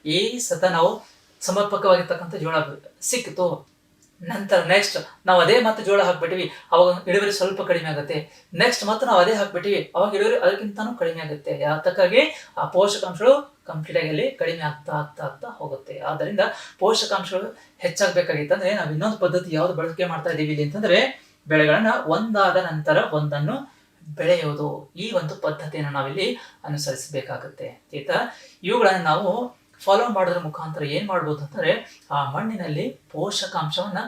ಈ ಸತ ನಾವು ಸಮರ್ಪಕವಾಗಿರ್ತಕ್ಕಂಥ ಜೋಳ ಸಿಕ್ಕಿತು, ನಂತರ ನೆಕ್ಸ್ಟ್ ನಾವು ಅದೇ ಮತ್ತೆ ಜೋಳ ಹಾಕ್ಬಿಟ್ಟಿವಿ, ಅವಾಗ ಇಳುವರಿ ಸ್ವಲ್ಪ ಕಡಿಮೆ ಆಗುತ್ತೆ. ನೆಕ್ಸ್ಟ್ ಮತ್ತೆ ನಾವು ಅದೇ ಹಾಕ್ಬಿಟ್ಟಿವಿ, ಅವಾಗ ಇಳುವರಿ ಅದಕ್ಕಿಂತಾನು ಕಡಿಮೆ ಆಗುತ್ತೆ. ಯಾತಕ್ಕಾಗಿ ಆ ಪೋಷಕಾಂಶಗಳು ಕಂಪ್ಲೀಟ್ ಆಗಿ ಅಲ್ಲಿ ಕಡಿಮೆ ಆಗ್ತಾ ಆಗ್ತಾ ಆಗ್ತಾ ಹೋಗುತ್ತೆ. ಆದ್ದರಿಂದ ಪೋಷಕಾಂಶಗಳು ಹೆಚ್ಚಾಗಬೇಕಾಗಿತ್ತಂದ್ರೆ ನಾವು ಇನ್ನೊಂದು ಪದ್ಧತಿ ಯಾವ್ದು ಬಳಕೆ ಮಾಡ್ತಾ ಇದೀವಿ ಇಲ್ಲಿ ಅಂತಂದ್ರೆ, ಬೆಳೆಗಳನ್ನ ಒಂದಾದ ನಂತರ ಒಂದನ್ನು ಬೆಳೆಯುವುದು. ಈ ಒಂದು ಪದ್ಧತಿಯನ್ನು ನಾವಿಲ್ಲಿ ಅನುಸರಿಸಬೇಕಾಗುತ್ತೆ. ಆಯ್ತಾ? ಇವುಗಳನ್ನ ನಾವು ಫಾಲೋ ಮಾಡೋದ್ರ ಮುಖಾಂತರ ಏನ್ ಮಾಡ್ಬೋದು ಅಂತಂದ್ರೆ, ಆ ಮಣ್ಣಿನಲ್ಲಿ ಪೋಷಕಾಂಶವನ್ನ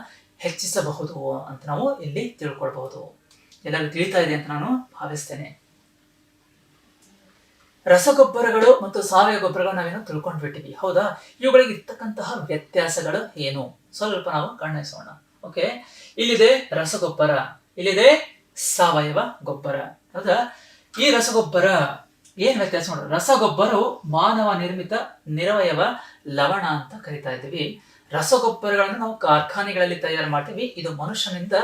ಹೆಚ್ಚಿಸಬಹುದು ಅಂತ ನಾವು ಇಲ್ಲಿ ತಿಳ್ಕೊಳ್ಬಹುದು. ಎಲ್ಲರಿಗೂ ತಿಳಿತಾ ಇದೆ ಅಂತ ನಾನು ಭಾವಿಸ್ತೇನೆ. ರಸಗೊಬ್ಬರಗಳು ಮತ್ತು ಸಾವಯವ ಗೊಬ್ಬರಗಳು ನಾವೇನೋ ತಿಳ್ಕೊಂಡ್ಬಿಟ್ಟಿವಿ, ಹೌದಾ? ಇವುಗಳಿಗೆ ಇರ್ತಕ್ಕಂತಹ ವ್ಯತ್ಯಾಸಗಳು ಏನು ಸ್ವಲ್ಪ ನಾವು ಗಮನಿಸೋಣ. ಓಕೆ, ಇಲ್ಲಿದೆ ರಸಗೊಬ್ಬರ, ಇಲ್ಲಿದೆ ಸಾವಯವ ಗೊಬ್ಬರ, ಹೌದಾ? ಈ ರಸಗೊಬ್ಬರ ಏನ್ ವ್ಯತ್ಯಾಸ ನೋಡ್ರಿ. ರಸಗೊಬ್ಬರವು ಮಾನವ ನಿರ್ಮಿತ ನಿರವಯವ ಲವಣ ಅಂತ ಕರಿತಾ ಇದ್ದೀವಿ. ರಸಗೊಬ್ಬರಗಳನ್ನು ನಾವು ಕಾರ್ಖಾನೆಗಳಲ್ಲಿ ತಯಾರು ಮಾಡ್ತೀವಿ, ಇದು ಮನುಷ್ಯನಿಂದ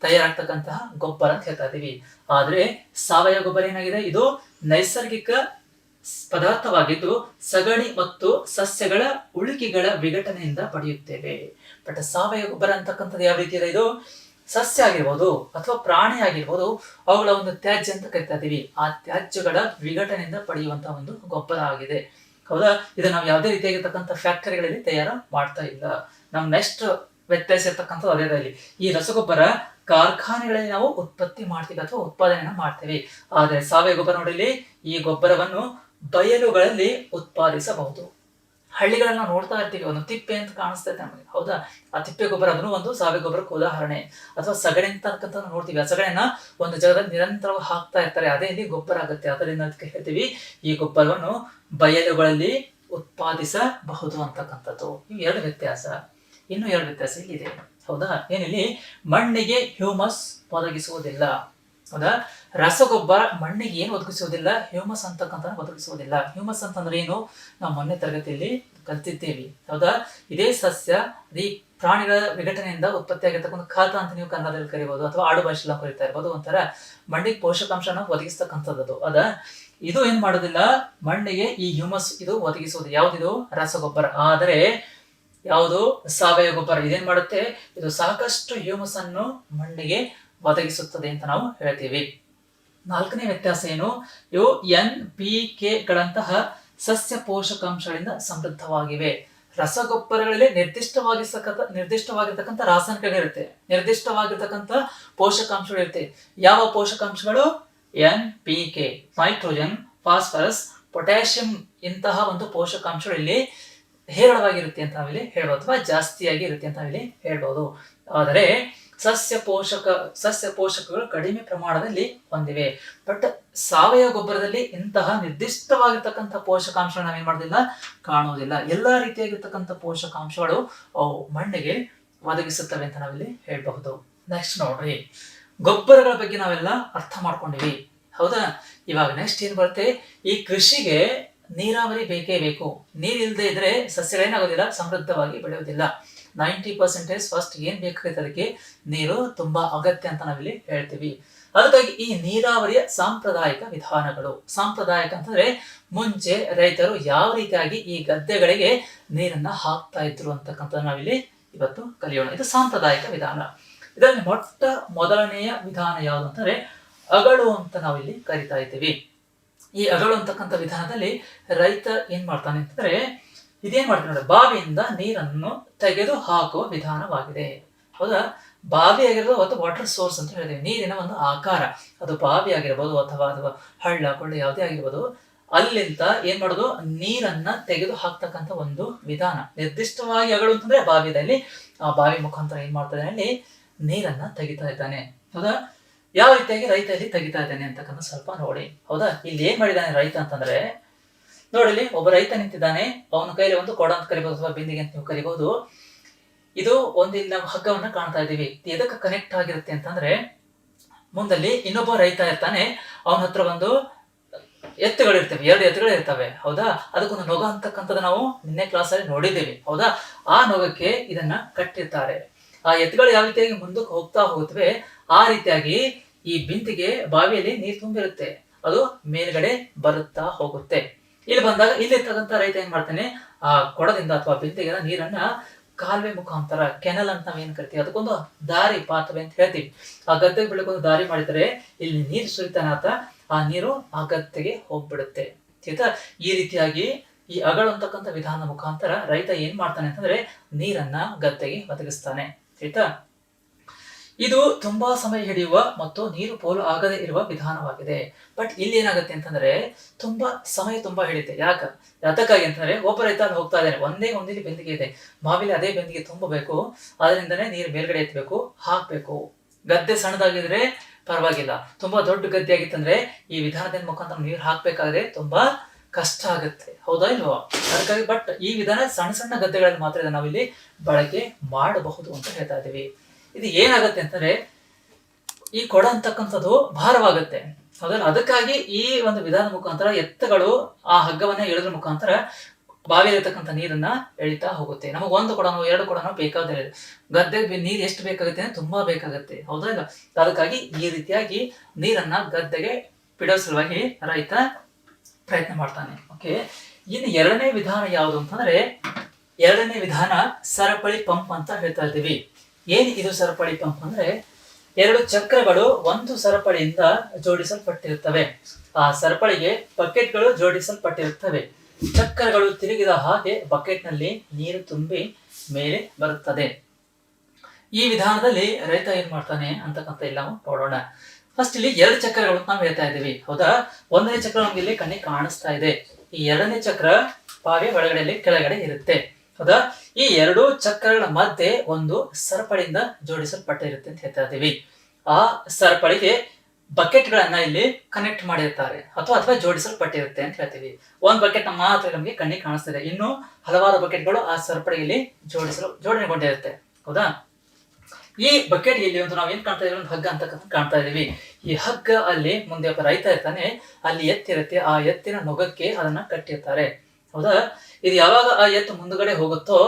ತಯಾರಾಗ್ತಕ್ಕಂತಹ ಗೊಬ್ಬರ ಅಂತ ಹೇಳ್ತಾ ಇದ್ದೀವಿ. ಆದ್ರೆ ಸಾವಯವ ಗೊಬ್ಬರ ಏನಾಗಿದೆ, ಇದು ನೈಸರ್ಗಿಕ ಪದಾರ್ಥವಾಗಿದ್ದು ಸಗಣಿ ಮತ್ತು ಸಸ್ಯಗಳ ಉಳಿಕೆಗಳ ವಿಘಟನೆಯಿಂದ ಪಡೆಯುತ್ತೇವೆ. ಬಟ್ ಸಾವಯವ ಗೊಬ್ಬರ ಅಂತಕ್ಕಂಥದ್ದು ಯಾವ ರೀತಿ ಇದೆ, ಇದು ಸಸ್ಯ ಆಗಿರ್ಬೋದು ಅಥವಾ ಪ್ರಾಣಿ ಆಗಿರ್ಬೋದು, ಅವುಗಳ ಒಂದು ತ್ಯಾಜ್ಯ ಅಂತ ಕರಿತಾ ಇದ್ದೀವಿ. ಆ ತ್ಯಾಜ್ಯಗಳ ವಿಘಟನೆಯಿಂದ ಪಡೆಯುವಂತಹ ಒಂದು ಗೊಬ್ಬರ ಆಗಿದೆ, ಹೌದಾ? ಇದು ನಾವು ಯಾವುದೇ ರೀತಿಯಾಗಿರ್ತಕ್ಕಂಥ ಫ್ಯಾಕ್ಟರಿಗಳಲ್ಲಿ ತಯಾರು ಮಾಡ್ತಾ ಇಲ್ಲ. ನಮ್ ನೆಕ್ಸ್ಟ್ ವ್ಯತ್ಯಾಸ ಇರ್ತಕ್ಕಂಥದ್ದು ಅದೇ ಇಲ್ಲಿ. ಈ ರಸಗೊಬ್ಬರ ಕಾರ್ಖಾನೆಗಳಲ್ಲಿ ನಾವು ಉತ್ಪತ್ತಿ ಮಾಡ್ತೀವಿ ಅಥವಾ ಉತ್ಪಾದನೆಯನ್ನ ಮಾಡ್ತೇವೆ. ಆದ್ರೆ ಸಾವಯವ ಗೊಬ್ಬರ ನೋಡಿ, ಈ ಗೊಬ್ಬರವನ್ನು ಬಯಲುಗಳಲ್ಲಿ ಉತ್ಪಾದಿಸಬಹುದು. ಹಳ್ಳಿಗಳನ್ನ ನೋಡ್ತಾ ಇರ್ತೀವಿ, ಒಂದು ತಿಪ್ಪೆ ಅಂತ ಕಾಣಿಸ್ತೈತೆ ನಮಗೆ, ಹೌದಾ? ಆ ತಿಪ್ಪೆ ಗೊಬ್ಬರ ಅದನ್ನು ಒಂದು ಸಾವಯವ ಗೊಬ್ಬರಕ್ಕೆ ಉದಾಹರಣೆ. ಅಥವಾ ಸಗಣಿ ಅಂತಕ್ಕಂಥ ನೋಡ್ತೀವಿ, ಆ ಸಗಣಿಯನ್ನ ಒಂದು ಜಾಗದಲ್ಲಿ ನಿರಂತರವಾಗಿ ಹಾಕ್ತಾ ಇರ್ತಾರೆ, ಅದೇ ಇಲ್ಲಿ ಗೊಬ್ಬರ ಆಗುತ್ತೆ. ಅದರಿಂದ ಅದಕ್ಕೆ ಹೇಳ್ತೀವಿ ಈ ಗೊಬ್ಬರವನ್ನು ಬಯಲುಗಳಲ್ಲಿ ಉತ್ಪಾದಿಸಬಹುದು ಅಂತಕ್ಕಂಥದ್ದು. ಇವು ಎರಡು ವ್ಯತ್ಯಾಸ. ಇನ್ನು ಎರಡು ವ್ಯತ್ಯಾಸ ಇಲ್ಲಿದೆ, ಹೌದಾ? ಏನಿಲ್ಲಿ ಮಣ್ಣಿಗೆ ಹ್ಯೂಮಸ್ ಒದಗಿಸುವುದಿಲ್ಲ, ಹೌದಾ? ರಸಗೊಬ್ಬರ ಮಣ್ಣಿಗೆ ಏನು ಒದಗಿಸುವುದಿಲ್ಲ, ಹ್ಯೂಮಸ್ ಅಂತಕ್ಕಂಥ ಒದಗಿಸುವುದಿಲ್ಲ. ಹ್ಯೂಮಸ್ ಅಂತಂದ್ರೆ ಏನು, ನಾವು ಮೊನ್ನೆ ತರಗತಿಯಲ್ಲಿ ಕಲ್ತಿದ್ದೇವೆ, ಹೌದಾ? ಇದೇ ಸಸ್ಯ ಈ ಪ್ರಾಣಿಗಳ ವಿಘಟನೆಯಿಂದ ಉತ್ಪತ್ತಿಯಾಗಿರ್ತಕ್ಕಂಥ ಖಾತ ಅಂತ ನೀವು ಕನ್ನಡದಲ್ಲಿ ಕರಿಬಹುದು, ಅಥವಾ ಆಡು ಭಾಷೆಲ್ಲ ಕರಿತಾ ಇರ್ಬೋದು. ಒಂಥರ ಮಣ್ಣಿಗೆ ಪೋಷಕಾಂಶನ ಒದಗಿಸ್ತಕ್ಕಂಥದ್ದು ಅದ. ಇದು ಏನ್ ಮಾಡೋದಿಲ್ಲ, ಮಣ್ಣಿಗೆ ಈ ಹ್ಯೂಮಸ್ ಇದು ಒದಗಿಸುವುದು. ಯಾವ್ದಿದು, ರಸಗೊಬ್ಬರ. ಆದರೆ ಯಾವುದು, ಸಾವಯವ ಗೊಬ್ಬರ ಇದೇನ್ ಮಾಡುತ್ತೆ, ಇದು ಸಾಕಷ್ಟು ಹ್ಯೂಮಸ್ ಅನ್ನು ಮಣ್ಣಿಗೆ ಒದಗಿಸುತ್ತದೆ ಅಂತ ನಾವು ಹೇಳ್ತೀವಿ. ನಾಲ್ಕನೇ ವ್ಯತ್ಯಾಸ ಏನು, ಇವು NPK ಗಳಂತಹ ಸಸ್ಯ ಪೋಷಕಾಂಶಗಳಿಂದ ಸಮೃದ್ಧವಾಗಿವೆ. ರಸಗೊಬ್ಬರಗಳಲ್ಲಿ ನಿರ್ದಿಷ್ಟವಾಗಿರ್ತಕ್ಕಂಥ ರಾಸಾಯನಿಕಗಳಿರುತ್ತೆ, ನಿರ್ದಿಷ್ಟವಾಗಿರ್ತಕ್ಕಂಥ ಪೋಷಕಾಂಶಗಳಿರುತ್ತೆ. ಯಾವ ಪೋಷಕಾಂಶಗಳು, NPK, ನೈಟ್ರೋಜನ್, ಫಾಸ್ಫರಸ್, ಪೊಟ್ಯಾಷಿಯಂ ಇಂತಹ ಒಂದು ಪೋಷಕಾಂಶಗಳು ಇಲ್ಲಿ ಹೇರಳವಾಗಿರುತ್ತೆ ಅಂತ ನಾವಿಲ್ಲಿ ಹೇಳ್ಬೋದು, ಅಥವಾ ಜಾಸ್ತಿಯಾಗಿ ಇರುತ್ತೆ ಅಂತ ನಾವಿಲ್ಲಿ ಹೇಳ್ಬೋದು. ಆದರೆ ಸಸ್ಯ ಪೋಷಕಗಳು ಕಡಿಮೆ ಪ್ರಮಾಣದಲ್ಲಿ ಹೊಂದಿವೆ. ಬಟ್ ಸಾವಯವ ಗೊಬ್ಬರದಲ್ಲಿ ಇಂತಹ ನಿರ್ದಿಷ್ಟವಾಗಿರ್ತಕ್ಕಂಥ ಪೋಷಕಾಂಶ ನಾವೇನ್ ಮಾಡೋದಿಲ್ಲ, ಕಾಣುವುದಿಲ್ಲ. ಎಲ್ಲಾ ರೀತಿಯಾಗಿರ್ತಕ್ಕಂಥ ಪೋಷಕಾಂಶಗಳು ಅವು ಮಣ್ಣಿಗೆ ಒದಗಿಸುತ್ತವೆ ಅಂತ ನಾವಿಲ್ಲಿ ಹೇಳ್ಬಹುದು. ನೆಕ್ಸ್ಟ್ ನೋಡ್ರಿ, ಗೊಬ್ಬರಗಳ ಬಗ್ಗೆ ನಾವೆಲ್ಲ ಅರ್ಥ ಮಾಡ್ಕೊಂಡಿವಿ, ಹೌದಾ? ಇವಾಗ ನೆಕ್ಸ್ಟ್ ಏನ್ ಬರುತ್ತೆ, ಈ ಕೃಷಿಗೆ ನೀರಾವರಿ ಬೇಕೇ ಬೇಕು. ನೀರಿಲ್ಲದೆ ಇದ್ರೆ ಸಸ್ಯಗಳೇನಾಗೋದಿಲ್ಲ, ಸಮೃದ್ಧವಾಗಿ ಬೆಳೆಯೋದಿಲ್ಲ. 90% ಫಸ್ಟ್ ಏನ್ ಬೇಕಾಗುತ್ತೆ, ಅದಕ್ಕೆ ನೀರು ತುಂಬಾ ಅಗತ್ಯ ಅಂತ ನಾವಿಲ್ಲಿ ಹೇಳ್ತೀವಿ. ಅದಕ್ಕಾಗಿ ಈ ನೀರಾವರಿಯ ಸಾಂಪ್ರದಾಯಿಕ ವಿಧಾನಗಳು, ಸಾಂಪ್ರದಾಯಿಕ ಅಂತಂದ್ರೆ ಮುಂಚೆ ರೈತರು ಯಾವ ರೀತಿಯಾಗಿ ಈ ಗದ್ದೆಗಳಿಗೆ ನೀರನ್ನ ಹಾಕ್ತಾ ಇದ್ರು ಅಂತಕ್ಕಂಥ ನಾವಿಲ್ಲಿ ಇವತ್ತು ಕಲಿಯೋಣ. ಇದು ಸಾಂಪ್ರದಾಯಿಕ ವಿಧಾನ. ಇದರಲ್ಲಿ ಮೊದಲನೆಯ ವಿಧಾನ ಯಾವುದು ಅಂತಂದ್ರೆ ಅಗಳು ಅಂತ ನಾವಿಲ್ಲಿ ಕರಿತಾ ಇದ್ದೀವಿ. ಈ ಅಗಳು ಅಂತಕ್ಕಂಥ ವಿಧಾನದಲ್ಲಿ ರೈತ ಏನ್ ಮಾಡ್ತಾನೆ ಅಂತಂದ್ರೆ, ಇದೇನ್ ಮಾಡ್ತಾನೆ ನೋಡಿ, ಬಾವಿಯಿಂದ ನೀರನ್ನು ತೆಗೆದು ಹಾಕುವ ವಿಧಾನವಾಗಿದೆ, ಹೌದಾ? ಬಾವಿ ಆಗಿರ್ಬೋದು ಅಥವಾ ವಾಟರ್ ಸೋರ್ಸ್ ಅಂತ ಹೇಳಿದೀವಿ. ನೀರಿನ ಒಂದು ಆಕಾರ, ಅದು ಬಾವಿ ಆಗಿರ್ಬೋದು ಅಥವಾ ಹಳ್ಳ ಕೊಳ್ಳ ಯಾವುದೇ ಆಗಿರ್ಬೋದು, ಅಲ್ಲಿಂದ ಏನ್ ಮಾಡೋದು, ನೀರನ್ನ ತೆಗೆದು ಹಾಕ್ತಕ್ಕಂಥ ಒಂದು ವಿಧಾನ. ನಿರ್ದಿಷ್ಟವಾಗಿ ಅಗಳು ಅಂತಂದ್ರೆ ಬಾವಿದಲ್ಲಿ, ಆ ಬಾವಿ ಮುಖಾಂತರ ಏನ್ ಮಾಡ್ತಾ ಇದ್ದಾನೆ, ಅಲ್ಲಿ ನೀರನ್ನ ತೆಗಿತಾ ಇದ್ದಾನೆ, ಹೌದಾ? ಯಾವ ರೀತಿಯಾಗಿ ರೈತ ಇಲ್ಲಿ ತೆಗಿತಾ ಇದ್ದಾನೆ ಅಂತಕ್ಕಂಥ ಸ್ವಲ್ಪ ನೋಡಿ, ಹೌದಾ? ಇಲ್ಲಿ ಏನ್ ಮಾಡಿದಾನೆ ರೈತ ಅಂತಂದ್ರೆ, ನೋಡಿ, ಒಬ್ಬ ರೈತ ನಿಂತಿದ್ದಾನೆ, ಅವನ ಕೈಲಿ ಒಂದು ಕೊಡ ಅಂತ ಕರಿಬಹುದು ಅಥವಾ ಬಿಂದಿಗೆ ಅಂತ ನೀವು ಕರಿಬಹುದು. ಇದು ಒಂದು ಇಲ್ಲಿ ನಾವು ಹಗ್ಗವನ್ನ ಕಾಣ್ತಾ ಇದೀವಿ. ಎದಕ್ಕೆ ಕನೆಕ್ಟ್ ಆಗಿರುತ್ತೆ ಅಂತಂದ್ರೆ, ಮುಂದಲ್ಲಿ ಇನ್ನೊಬ್ಬ ರೈತ ಇರ್ತಾನೆ, ಅವನ ಹತ್ರ ಒಂದು ಎತ್ತುಗಳಿರ್ತವೆ, 2 ಎತ್ತುಗಳು ಇರ್ತವೆ, ಹೌದಾ? ಅದಕ್ಕೊಂದು ನೊಗ ಅಂತಕ್ಕಂಥದ್ದು ನಾವು ನಿನ್ನೆ ಕ್ಲಾಸ್ ಅಲ್ಲಿ ನೋಡಿದ್ದೇವೆ, ಹೌದಾ? ಆ ನೊಗಕ್ಕೆ ಇದನ್ನ ಕಟ್ಟಿರ್ತಾರೆ. ಆ ಎತ್ತುಗಳು ಯಾವ ರೀತಿಯಾಗಿ ಮುಂದಕ್ಕೆ ಹೋಗ್ತಾ ಹೋಗುತ್ತವೆ, ಆ ರೀತಿಯಾಗಿ ಈ ಬಿಂದಿಗೆ ಬಾವಿಯಲ್ಲಿ ನೀರು ತುಂಬಿರುತ್ತೆ, ಅದು ಮೇಲ್ಗಡೆ ಬರುತ್ತಾ ಹೋಗುತ್ತೆ. ಇಲ್ಲಿ ಬಂದಾಗ ಇಲ್ಲಿರ್ತಕ್ಕಂಥ ರೈತ ಏನ್ ಮಾಡ್ತಾನೆ, ಆ ಕೊಡದಿಂದ ಅಥವಾ ಬಿಂದಿಗೆ ನೀರನ್ನ ಕಾಲುವೆ ಮುಖಾಂತರ, ಕೆನಲ್ ಅಂತ ನಾವೇನ್ ಕರಿತೀವಿ, ಅದಕ್ಕೊಂದು ದಾರಿ, ಪಾತವೆ ಅಂತ ಹೇಳ್ತೀವಿ. ಆ ಗದ್ದೆಗೆ ಬೆಳಕೊಂದು ದಾರಿ ಮಾಡಿದರೆ ಇಲ್ಲಿ ನೀರು ಸುರಿತಾನೆ ಆತ, ಆ ನೀರು ಆ ಗದ್ದೆಗೆ ಹೋಗ್ಬಿಡುತ್ತೆ, ಆಯ್ತಾ? ಈ ರೀತಿಯಾಗಿ ಈ ಅಗಳು ಅಂತಕ್ಕಂಥ ವಿಧಾನದ ಮುಖಾಂತರ ರೈತ ಏನ್ ಮಾಡ್ತಾನೆ ಅಂತಂದ್ರೆ ನೀರನ್ನ ಗದ್ದೆಗೆ ಒದಗಿಸ್ತಾನೆ, ಆಯ್ತಾ? ಇದು ತುಂಬಾ ಸಮಯ ಹಿಡಿಯುವ ಮತ್ತು ನೀರು ಪೋಲು ಆಗದೆ ಇರುವ ವಿಧಾನವಾಗಿದೆ. ಬಟ್ ಇಲ್ಲಿ ಏನಾಗುತ್ತೆ ಅಂತಂದ್ರೆ ತುಂಬಾ ಹಿಡಿಯುತ್ತೆ. ಯಾತಕ್ಕಾಗಿ ಅಂತಂದ್ರೆ ಒಬ್ಬ ರೈತ ಅಲ್ಲಿ ಹೋಗ್ತಾ ಇದ್ದಾನೆ, ಒಂದೇ ಬೆಂದಿಗೆ ಇದೆ, ಬಾವಿಲಿ ಅದೇ ಬೆಂದಿಗೆ ತುಂಬಬೇಕು, ಅದರಿಂದನೇ ನೀರು ಮೇಲ್ಗಡೆ ಎತ್ತಬೇಕು, ಹಾಕ್ಬೇಕು. ಗದ್ದೆ ಸಣ್ಣದಾಗಿದ್ರೆ ಪರವಾಗಿಲ್ಲ, ತುಂಬಾ ದೊಡ್ಡ ಗದ್ದೆ ಆಗಿತ್ತಂದ್ರೆ ಈ ವಿಧಾನದ ಮುಖಾಂತರ ನೀರು ಹಾಕ್ಬೇಕಾದ್ರೆ ತುಂಬಾ ಕಷ್ಟ ಆಗುತ್ತೆ, ಹೌದಾ ಇಲ್ವಾ? ಅದಕ್ಕಾಗಿ ಬಟ್ ಈ ವಿಧಾನ ಸಣ್ಣ ಸಣ್ಣ ಗದ್ದೆಗಳಲ್ಲಿ ಮಾತ್ರ ನಾವಿಲ್ಲಿ ಬಳಕೆ ಮಾಡಬಹುದು ಅಂತ ಹೇಳ್ತಾ ಇದೀವಿ. ಇದು ಏನಾಗುತ್ತೆ ಅಂತಂದ್ರೆ ಈ ಕೊಡ ಅಂತಕ್ಕಂಥದ್ದು ಭಾರವಾಗುತ್ತೆ, ಹೌದಲ್ಲ? ಅದಕ್ಕಾಗಿ ಈ ಒಂದು ವಿಧಾನ ಮುಖಾಂತರ ಎತ್ತುಗಳು ಆ ಹಗ್ಗವನ್ನ ಎಳೆದ್ರ ಮುಖಾಂತರ ಬಾವಿಯಲ್ಲಿರ್ತಕ್ಕಂಥ ನೀರನ್ನ ಎಳಿತಾ ಹೋಗುತ್ತೆ. ನಮಗೆ ಒಂದು ಕೊಡನೋ ಎರಡು ಕೊಡನೋ ಬೇಕಾದ್ರೆ, ಗದ್ದೆಗೆ ನೀರು ಎಷ್ಟು ಬೇಕಾಗುತ್ತೆ ಅಂದ್ರೆ ತುಂಬಾ ಬೇಕಾಗುತ್ತೆ, ಹೌದಾ ಇಲ್ಲ? ಅದಕ್ಕಾಗಿ ಈ ರೀತಿಯಾಗಿ ನೀರನ್ನ ಗದ್ದೆಗೆ ಬಿಡೋ ಸಲುವಾಗಿ ರೈತ ಪ್ರಯತ್ನ ಮಾಡ್ತಾನೆ. ಓಕೆ, ಇನ್ನು ಎರಡನೇ ವಿಧಾನ ಯಾವುದು ಅಂತಂದ್ರೆ, ಎರಡನೇ ವಿಧಾನ ಸರಪಳಿ ಪಂಪ್ ಅಂತ ಹೇಳ್ತಾ ಇದ್ದೀವಿ. ಏನ್ ಇದು ಸರಪಳಿ ಪಂಪ್ ಅಂದ್ರೆ, ಎರಡು ಚಕ್ರಗಳು ಒಂದು ಸರಪಳಿಯಿಂದ ಜೋಡಿಸಲ್ಪಟ್ಟಿರುತ್ತವೆ. ಆ ಸರಪಳಿಗೆ ಬಕೆಟ್ಗಳು ಜೋಡಿಸಲ್ಪಟ್ಟಿರುತ್ತವೆ. ಚಕ್ರಗಳು ತಿರುಗಿದ ಹಾಗೆ ಬಕೆಟ್ ನಲ್ಲಿ ನೀರು ತುಂಬಿ ಮೇಲೆ ಬರುತ್ತದೆ. ಈ ವಿಧಾನದಲ್ಲಿ ರೈತ ಏನ್ ಮಾಡ್ತಾನೆ ಅಂತಕ್ಕಂಥ ಎಲ್ಲ ನೋಡೋಣ. ಫಸ್ಟ್ ಇಲ್ಲಿ ಎರಡು ಚಕ್ರಗಳು ನಾವು ಹೇಳ್ತಾ ಇದ್ದೀವಿ, ಹೌದಾ? ಒಂದನೇ ಚಕ್ರ ನಮ್ಗೆ ಇಲ್ಲಿ ಕಣ್ಣಿಗೆ ಕಾಣಿಸ್ತಾ ಇದೆ. ಈ ಎರಡನೇ ಚಕ್ರ ಬಾವಿಯ ಒಳಗಡೆಯಲ್ಲಿ ಕೆಳಗಡೆ ಇರುತ್ತೆ, ಹೌದಾ? ಈ ಎರಡು ಚಕ್ರಗಳ ಮಧ್ಯೆ ಒಂದು ಸರಪಳಿಯಿಂದ ಜೋಡಿಸಲ್ಪಟ್ಟಿರುತ್ತೆ ಅಂತ ಹೇಳ್ತಾ ಇದ್ದೀವಿ. ಆ ಸರಪಳಿಗೆ ಬಕೆಟ್ ಗಳನ್ನ ಇಲ್ಲಿ ಕನೆಕ್ಟ್ ಮಾಡಿರ್ತಾರೆ ಅಥವಾ ಜೋಡಿಸಲ್ಪಟ್ಟಿರುತ್ತೆ ಅಂತ ಹೇಳ್ತೀವಿ. ಒಂದ್ ಬಕೆಟ್ ಮಾತ್ರ ನಮಗೆ ಕಣ್ಣಿಗೆ ಕಾಣಿಸ್ತಿದೆ, ಇನ್ನು ಹಲವಾರು ಬಕೆಟ್ಗಳು ಆ ಸರಪಳಿಯಲ್ಲಿ ಜೋಡಣೆಗೊಂಡಿರುತ್ತೆ, ಹೌದಾ? ಈ ಬಕೆಟ್ ಇಲ್ಲಿ ಒಂದು ನಾವೇನ್ ಕಾಣ್ತಾ ಇದೀವಿ, ಒಂದು ಹಗ್ಗ ಅಂತ ಕಾಣ್ತಾ ಇದೀವಿ. ಈ ಹಗ್ಗ ಅಲ್ಲಿ ಮುಂದೆ ಒಬ್ಬ ರೈತ ಇರ್ತಾನೆ, ಅಲ್ಲಿ ಎತ್ತಿರುತ್ತೆ, ಆ ಎತ್ತಿನ ನೊಗಕ್ಕೆ ಅದನ್ನ ಕಟ್ಟಿರ್ತಾರೆ, ಹೌದಾ? ಇದು ಯಾವಾಗ ಆ ಎತ್ತು ಮುಂದುಗಡೆ ಹೋಗುತ್ತೋ